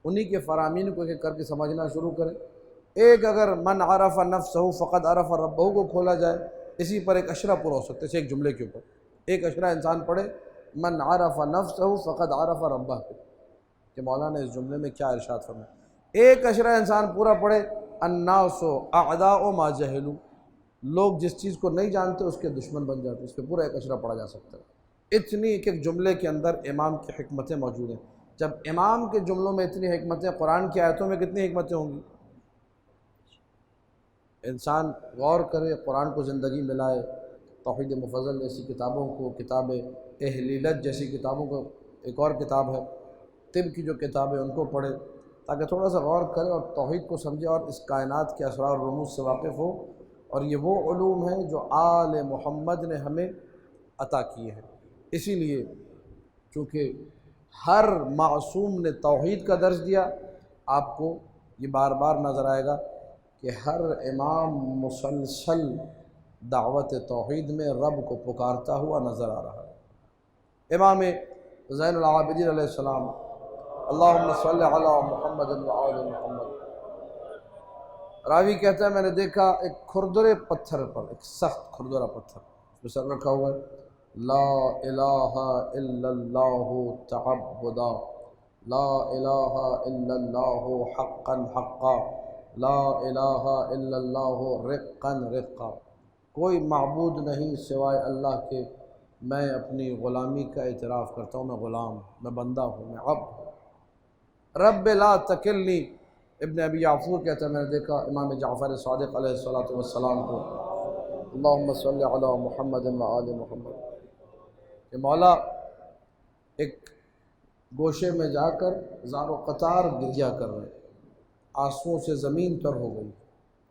انہی کے فرامین کو ایک کر کے سمجھنا شروع کریں۔ ایک اگر من عرف نفسہ فقد عرف ربہ کو کھولا جائے، اسی پر ایک اشرہ پورا ہو سکتا ہے، اسے ایک جملے کے اوپر ایک اشرہ انسان پڑھے، من عرف نفسہ فقد عرف ربہ، کہ مولانا نے اس جملے میں کیا ارشاد فرمایا۔ ایک اشرہ انسان پورا پڑھے، الناس اعداء ما جہلوا، لوگ جس چیز کو نہیں جانتے اس کے دشمن بن جاتے، اس پہ پورا ایک اشرہ پڑھا جا سکتا ہے۔ اتنی ایک ایک جملے کے اندر امام کی حکمتیں موجود ہیں۔ جب امام کے جملوں میں اتنی حکمتیں، قرآن کی آیتوں میں کتنی حکمتیں ہوں گی؟ انسان غور کرے، قرآن کو زندگی ملائے، توحید مفضل جیسی کتابوں کو، کتاب اہلیلت جیسی کتابوں کو، ایک اور کتاب ہے طب کی جو کتاب ہے ان کو پڑھے، تاکہ تھوڑا سا غور کرے اور توحید کو سمجھے اور اس کائنات کے اسرار و رموز سے واقف ہو۔ اور یہ وہ علوم ہیں جو آل محمد نے ہمیں عطا کیے ہیں۔ اسی لیے چونکہ ہر معصوم نے توحید کا درس دیا، آپ کو یہ بار بار نظر آئے گا کہ ہر امام مسلسل دعوت توحید میں رب کو پکارتا ہوا نظر آ رہا ہے۔ امام زین العابدین علیہ السلام، اللہم صلی علی محمد و آل محمد، راوی کہتا ہے میں نے دیکھا ایک کھردرے پتھر پر، ایک سخت کھردرا پتھر، اس پہ سر رکھا ہوا ہے، لا الہ الا اللہ تعبدا، لا الہ الا اللہ حقا حقا، لا الہ الا اللہ رقا رقا، کوئی معبود نہیں سوائے اللہ کے، میں اپنی غلامی کا اعتراف کرتا ہوں، میں غلام، میں بندہ ہوں، میں عبد ہوں۔ رب لا تکلنی، ابن ابی یعفور کہتا ہے میں نے دیکھا امام جعفر صادق علیہ السلام کو، اللہم صلی علی محمد و آل محمد، کہ مولا ایک گوشے میں جا کر زار و قطار گریا کر رہے، آنسوؤں سے زمین تر ہو گئی۔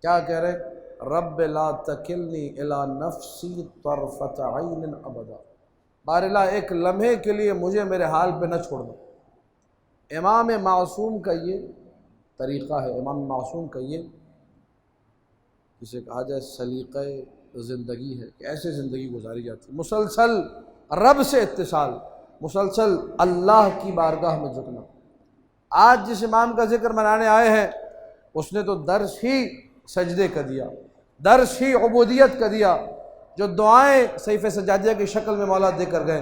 کیا کہہ رہے؟ رب لا تکلنی الی نفسی طرفۃ عین ابدا، بار اللہ ایک لمحے کے لیے مجھے میرے حال پہ نہ چھوڑنا۔ امام معصوم کا یہ طریقہ ہے، امام معصوم کا یہ جسے کہا جائے سلیقہ زندگی ہے کہ ایسے زندگی گزاری جاتی، مسلسل رب سے اتصال، مسلسل اللہ کی بارگاہ میں جھکنا۔ آج جس امام کا ذکر منانے آئے ہیں اس نے تو درس ہی سجدے کا دیا، درس ہی عبودیت کا دیا۔ جو دعائیں صحیفہ سجادیہ کی شکل میں مولا دے کر گئے،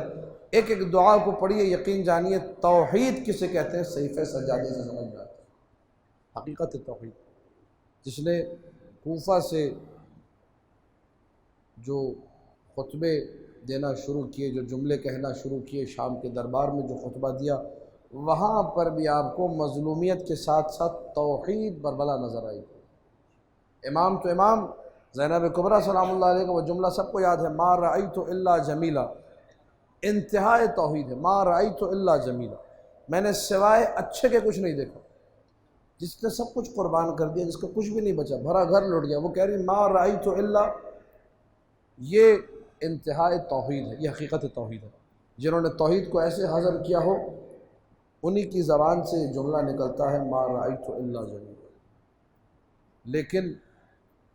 ایک ایک دعا کو پڑھیے، یقین جانیے توحید کسے کہتے ہیں صحیفہ سجادیہ سے سمجھ میں آتی ہے، حقیقت توحید۔ جس نے کوفہ سے جو خطبے دینا شروع کیے، جو جملے کہنا شروع کیے، شام کے دربار میں جو خطبہ دیا، وہاں پر بھی آپ کو مظلومیت کے ساتھ ساتھ توحید بربلا نظر آئی۔ امام تو امام، زینب کبریٰ سلام اللہ علیہ کا وہ جملہ سب کو یاد ہے، ما رأیت الا جمیلا، انتہائی توحید ہے، ما رأیت الا جمیلا، میں نے سوائے اچھے کے کچھ نہیں دیکھا۔ جس نے سب کچھ قربان کر دیا، جس کا کچھ بھی نہیں بچا، بھرا گھر لٹ گیا، وہ کہہ رہی ما رأیت الا، یہ انتہائی توحید ہے، یہ حقیقت توحید ہے۔ جنہوں نے توحید کو ایسے ہضم کیا ہو انہی کی زبان سے یہ جملہ نکلتا ہے ما رأیت الا جمیلا۔ لیکن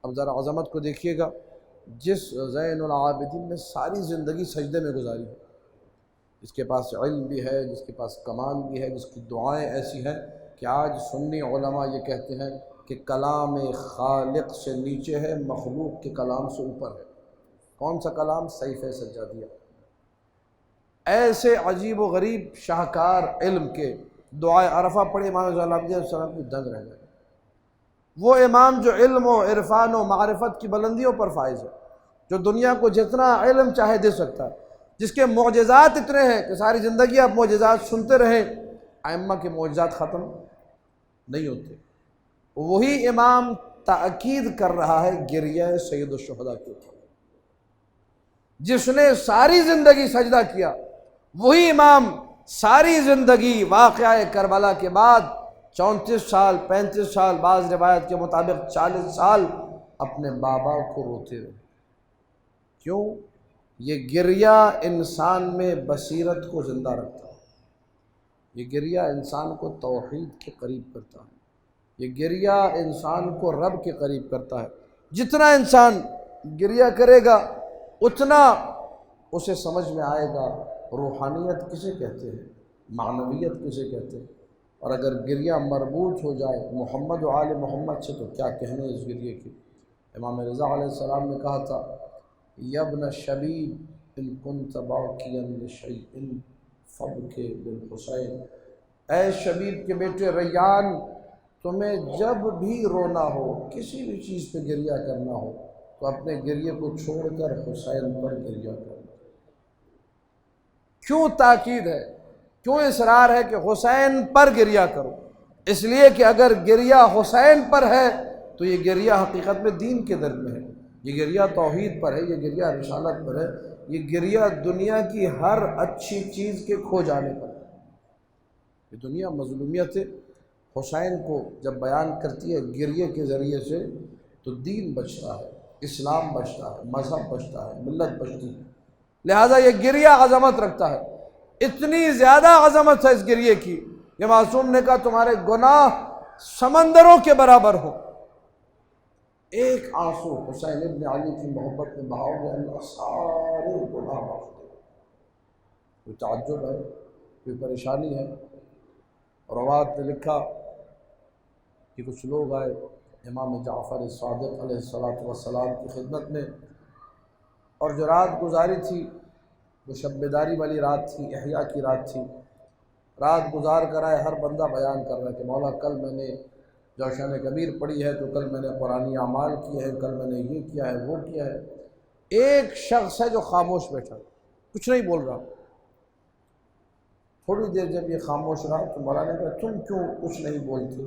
اب ذرا عظمت کو دیکھیے گا، جس زین العابدین نے ساری زندگی سجدے میں گزاری ہے، جس کے پاس علم بھی ہے، جس کے پاس کمال بھی ہے، جس کی دعائیں ایسی ہیں کہ آج سنی علماء یہ کہتے ہیں کہ کلام خالق سے نیچے ہے، مخلوق کے کلام سے اوپر ہے۔ کون سا کلام؟ صحیفہ سجادیہ۔ ایسے عجیب و غریب شاہکار علم کے دعائے عرفہ پڑھے امام زین العابدین علیہ السلام کی دنگ رہ گئے۔ وہ امام جو علم و عرفان و معرفت کی بلندیوں پر فائز ہے، جو دنیا کو جتنا علم چاہے دے سکتا ہے، جس کے معجزات اتنے ہیں کہ ساری زندگی آپ معجزات سنتے رہیں، ائمہ کے معجزات ختم نہیں ہوتے۔ وہی امام تاکید کر رہا ہے گریہ سید الشہداء کے اوپر، جس نے ساری زندگی سجدہ کیا، وہی امام ساری زندگی واقعہ کربلا کے بعد 34 سال 35 سال، بعض روایت کے مطابق 40 سال اپنے بابا کو روتے رہے۔ کیوں؟ یہ گریہ انسان میں بصیرت کو زندہ رکھتا ہے، یہ گریہ انسان کو توحید کے قریب کرتا ہے، یہ گریہ انسان کو رب کے قریب کرتا ہے۔ جتنا انسان گریہ کرے گا اتنا اسے سمجھ میں آئے گا روحانیت کسے کہتے ہیں، معنویت کسے کہتے ہیں۔ اور اگر گریہ مربوط ہو جائے محمد و آل محمد سے تو کیا کہنے اس گریہ کی۔ امام رضا علیہ السلام نے کہا تھا یا ابن شبیب ان کنت باکیا لشیء فابکی بالحسین، اے شبیب کے بیٹے ریان، تمہیں جب بھی رونا ہو، کسی بھی چیز پہ گریہ کرنا ہو تو اپنے گریے کو چھوڑ کر حسین پر گریہ کرنا۔ کیوں تاکید ہے، کیوں اصرار ہے کہ حسین پر گریہ کرو؟ اس لیے کہ اگر گریہ حسین پر ہے تو یہ گریہ حقیقت میں دین کے در میں ہے، یہ گریہ توحید پر ہے، یہ گریہ رسالت پر ہے، یہ گریہ دنیا کی ہر اچھی چیز کے کھو جانے پر ہے۔ یہ دنیا مظلومیت حسین کو جب بیان کرتی ہے گریہ کے ذریعے سے تو دین بچتا ہے، اسلام بچتا ہے، مذہب بچتا ہے، ملت بچتی ہے۔ لہٰذا یہ گریہ عظمت رکھتا ہے، اتنی زیادہ عظمت ہے اس گریہ کی کہ معصوم نے کہا تمہارے گناہ سمندروں کے برابر ہو، ایک آنسو حسین ابن علی کی محبت میں بہاؤ گے اللہ سارے گناہ معاف کر دے۔ کوئی تعجب ہے، کوئی پریشانی ہے؟ روات نے لکھا کہ کچھ لوگ آئے امام جعفر صادق علیہ السلام کی خدمت میں، اور جو رات گزاری تھی وہ شب بیداری والی رات تھی، احیاء کی رات تھی۔ رات گزار کر آئے، ہر بندہ بیان کر رہا ہے کہ مولا کل میں نے جوشن کبیر پڑھی ہے، تو کل میں نے قرآنی اعمال کیے ہیں، کل میں نے یہ کیا ہے وہ کیا ہے۔ ایک شخص ہے جو خاموش بیٹھا، کچھ نہیں بول رہا۔ تھوڑی دیر جب یہ خاموش رہا تو مولانا نے کہا تم کیوں کچھ نہیں بولتے،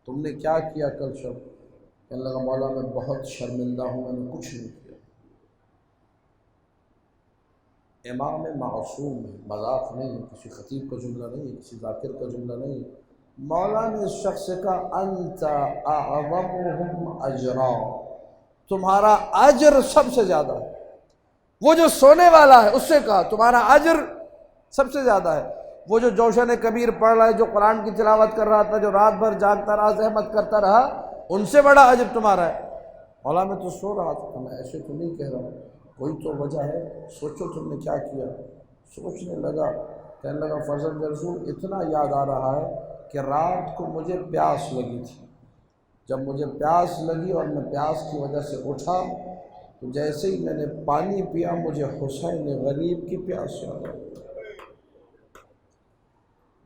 تم نے کیا کیا کل شب؟ کہنے لگا مولا میں بہت شرمندہ ہوں، میں نے کچھ نہیں کیا۔ امام معصوم ہے، مذاق نہیں ہے، کسی خطیب کا جملہ نہیں ہے، کسی ذاکر کا جملہ نہیں ہے۔ مولا نے اس شخص سے کہا انت اعظمهم اجرا، تمہارا اجر سب سے زیادہ ہے۔ وہ جو سونے والا ہے اس سے کہا تمہارا اجر سب سے زیادہ ہے۔ وہ جو جوشن کبیر پڑھ رہا ہے، جو قرآن کی تلاوت کر رہا تھا، جو رات بھر جاگتا رہا، زحمت کرتا رہا، ان سے بڑا اجر تمہارا ہے۔ مولا میں تو سو رہا تھا، میں ایسے تو نہیں کہہ رہا ہوں، کوئی تو وجہ ہے، سوچو تم نے کیا کیا۔ سوچنے لگا، کہنے لگا فرزند رسول اتنا یاد آ رہا ہے کہ رات کو مجھے پیاس لگی تھی، جب مجھے پیاس لگی اور میں پیاس کی وجہ سے اٹھا تو جیسے ہی میں نے پانی پیا مجھے حسین غریب کی پیاس یاد آئی۔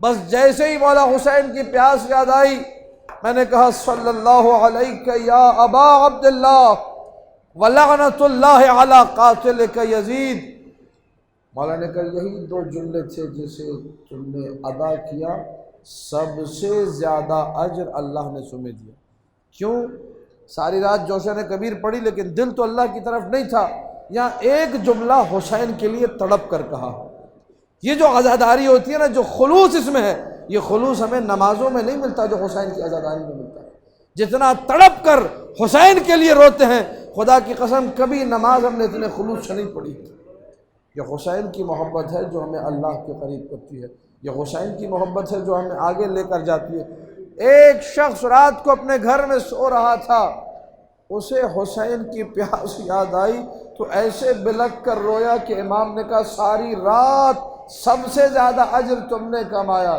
بس جیسے ہی مولا حسین کی پیاس یاد آئی میں نے کہا صلی اللہ علیہ یا ابا عبداللہ ولعنت اللہ علی قاتلک یزید۔ مولا نے کہا یہی دو جملے تھے جسے تم نے ادا کیا، سب سے زیادہ اجر اللہ نے تمہیں دیا۔ کیوں؟ ساری رات جوشن کبیر پڑھی لیکن دل تو اللہ کی طرف نہیں تھا۔ یہاں ایک جملہ حسین کے لیے تڑپ کر کہا۔ یہ جو عزاداری ہوتی ہے نا، جو خلوص اس میں ہے، یہ خلوص ہمیں نمازوں میں نہیں ملتا جو حسین کی عزاداری میں ملتا ہے۔ جتنا تڑپ کر حسین کے لیے روتے ہیں، خدا کی قسم کبھی نماز ہم نے اتنے خلوص سے نہیں پڑھی۔ یہ حسین کی محبت ہے جو ہمیں اللہ کے قریب کرتی ہے، یہ حسین کی محبت ہے جو ہمیں آگے لے کر جاتی ہے۔ ایک شخص رات کو اپنے گھر میں سو رہا تھا، اسے حسین کی پیاس یاد آئی تو ایسے بلک کر رویا کہ امام نے کہا ساری رات سب سے زیادہ اجر تم نے کمایا،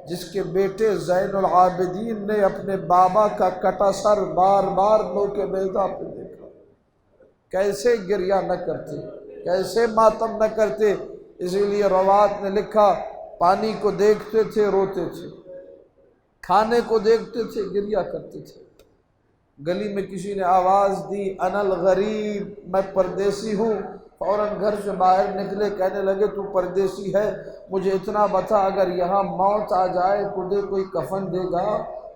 جس کے بیٹے زین العابدین نے اپنے بابا کا کٹا سر بار بار لو کے بیضا پہ دیکھا، کیسے گریہ نہ کرتے، کیسے ماتم نہ کرتے۔ اسی لیے روات نے لکھا پانی کو دیکھتے تھے روتے تھے، کھانے کو دیکھتے تھے گریہ کرتے تھے۔ گلی میں کسی نے آواز دی انا الغریب، میں پردیسی ہوں، فوراً گھر سے باہر نکلے، کہنے لگے تو پردیسی ہے، مجھے اتنا بتا اگر یہاں موت آ جائے تجھے کوئی کفن دے گا،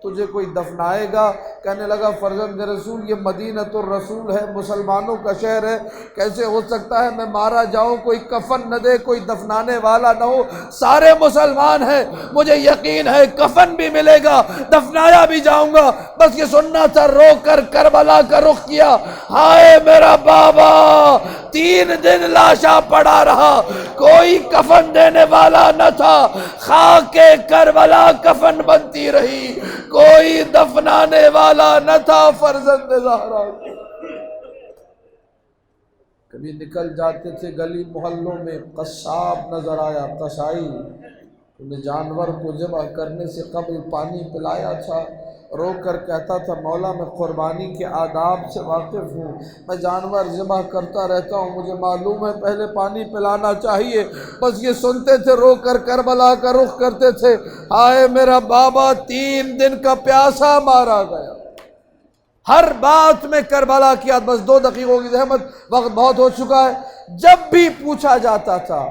تجھے کوئی دفنائے گا؟ کہنے لگا فرزند رسول یہ مدینۃ الرسول ہے، مسلمانوں کا شہر ہے، کیسے ہو سکتا ہے میں مارا جاؤں کوئی کفن نہ دے، کوئی دفنانے والا نہ ہو، سارے مسلمان ہیں، مجھے یقین ہے کفن بھی ملے گا، دفنایا بھی جاؤں گا، بس یہ سننا تھا۔ رو کر کربلا کا رخ کیا، ہائے میرا بابا 3 دن لاشا پڑا رہا، کوئی کفن دینے والا نہ تھا، خاک کربلا کفن بنتی رہی، کوئی دفنانے والا نہ تھا فرزند زہرا۔ کبھی نکل جاتے تھے گلی محلوں میں، قصاب نظر آیا، قصائی، انہیں جانور کو ذبح کرنے سے قبل پانی پلایا تھا، رو کر کہتا تھا مولا میں قربانی کے آداب سے واقف ہوں، میں جانور ذبح کرتا رہتا ہوں، مجھے معلوم ہے پہلے پانی پلانا چاہیے، بس یہ سنتے تھے، رو کر کربلا کا رخ کرتے تھے، ہائے میرا بابا 3 دن کا پیاسا مارا گیا۔ ہر بات میں کربلا کیا، بس 2 دقیقوں کی زحمت، وقت بہت ہو چکا ہے۔ جب بھی پوچھا جاتا تھا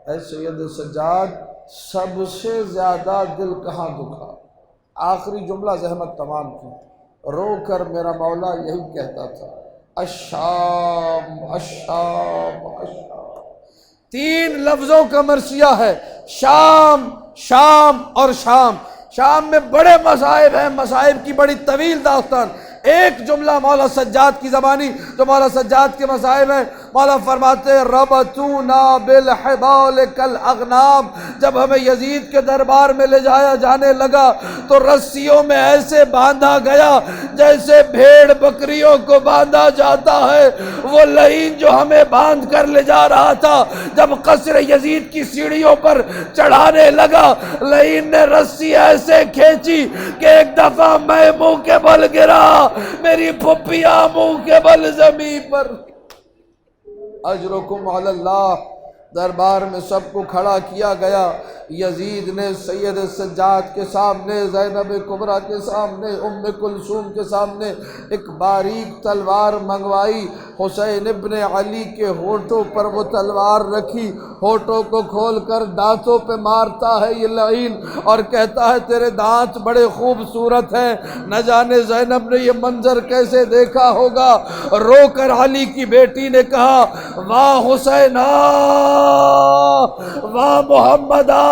اے سید سجاد سب سے زیادہ دل کہاں دکھا، آخری جملہ زحمت تمام کی، رو کر میرا مولا یہی کہتا تھا الشام الشام الشام۔ 3 لفظوں کا مرثیہ ہے، شام شام اور شام۔ شام میں بڑے مصائب ہیں، مصائب کی بڑی طویل داستان۔ ایک جملہ مولا سجاد کی زبانی جو مولا سجاد کے مصائب ہیں، مولا فرماتے ہیں ربطونا بالحبال کالاغنام، جب ہمیں یزید کے دربار میں لے جایا جانے لگا تو رسیوں میں ایسے باندھا گیا جیسے بھیڑ بکریوں کو باندھا جاتا ہے۔ وہ لعین جو ہمیں باندھ کر لے جا رہا تھا جب قصر یزید کی سیڑھیوں پر چڑھانے لگا، لعین نے رسی ایسے کھینچی کہ ایک دفعہ میں منہ کے بل گرا، میری پھپھیاں منہ کے بل زمین پر۔ اجرکم علی اللہ، دربار میں سب کو کھڑا کیا گیا، یزید نے سید سجاد کے سامنے، زینب کبریٰ کے سامنے، ام کلثوم کے سامنے ایک باریک تلوار منگوائی، حسین ابن علی کے ہونٹوں پر وہ تلوار رکھی، ہونٹوں کو کھول کر دانتوں پہ مارتا ہے یہ لعین اور کہتا ہے تیرے دانت بڑے خوبصورت ہیں۔ نہ جانے زینب نے یہ منظر کیسے دیکھا ہوگا، رو کر علی کی بیٹی نے کہا واہ حسینا واہ محمدا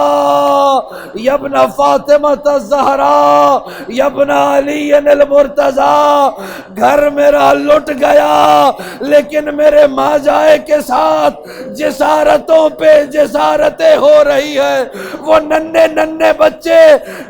یبن فاطمہ الزہرا یبن علی المرتضی، گھر میرا لٹ گیا لیکن میرے ماجائے کے ساتھ جسارتوں پہ جسارتیں ہو رہی ہے۔ وہ ننھے ننھے بچے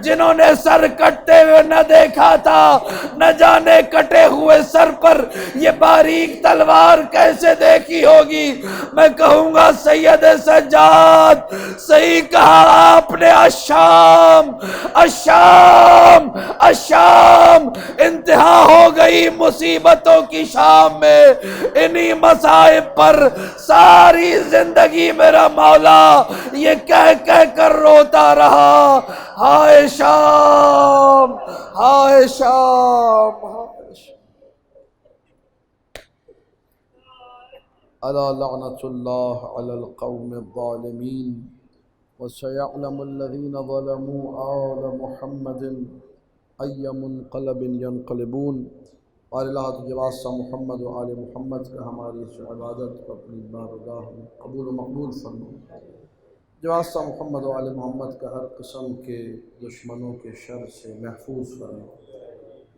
جنہوں نے سر کٹتے ہوئے نہ دیکھا تھا، نہ جانے کٹے ہوئے سر پر یہ باریک تلوار کیسے دیکھی ہوگی۔ میں کہوں گا سید سجاد صحیح کہا آپ نے، الشام الشام الشام، انتہا ہو گئی مصیبتوں کی شام میں۔ انہی مصائب پر ساری زندگی میرا مولا یہ کہہ کر روتا رہا، ہائے شام ہائے شام ہائے شام۔ الا لعنت اللہ علی القوم الظالمین وسيعلم الذين ظلموا آل محمد أي منقلب ينقلبون۔ اور اللہ تجھے واسطہ محمد و آل محمد کا ہماری اس عبادت کو اپنی بارگاہ میں قبول و مقبول فرما۔ جو واسطہ محمد و آل محمد کا ہر قسم کے دشمنوں کے شر سے محفوظ فرما۔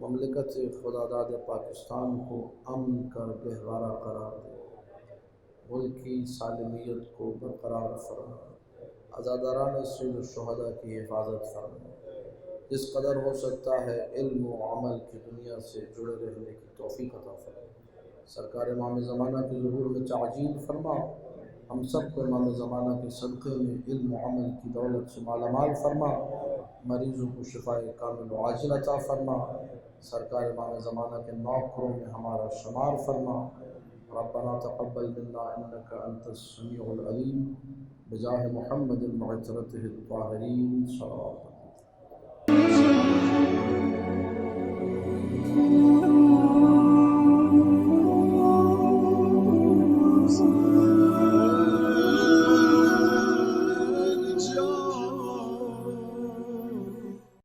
مملکت خدا داد پاکستان کو امن کا گہوارہ قرار دے، ملک کی سالمیت کو برقرار فرما، عزاداران سید الشہداء کی حفاظت فرما۔ جس قدر ہو سکتا ہے علم و عمل کی دنیا سے جڑے رہنے کی توفیق عطا فرما۔ سرکار امام زمانہ کے ظہور میں تعجیل فرما، ہم سب کو امام زمانہ کے صدقے میں علم و عمل کی دولت سے مالا مال فرما، مریضوں کو شفائے کامل و عاجل عطا فرما، سرکار امام زمانہ کے نوکروں میں ہمارا شمار فرما۔ ربنا تقبل منا انك انت السميع العليم بجاہ محمد معطرته الطاہرین صلی اللہ علیہ وسلم۔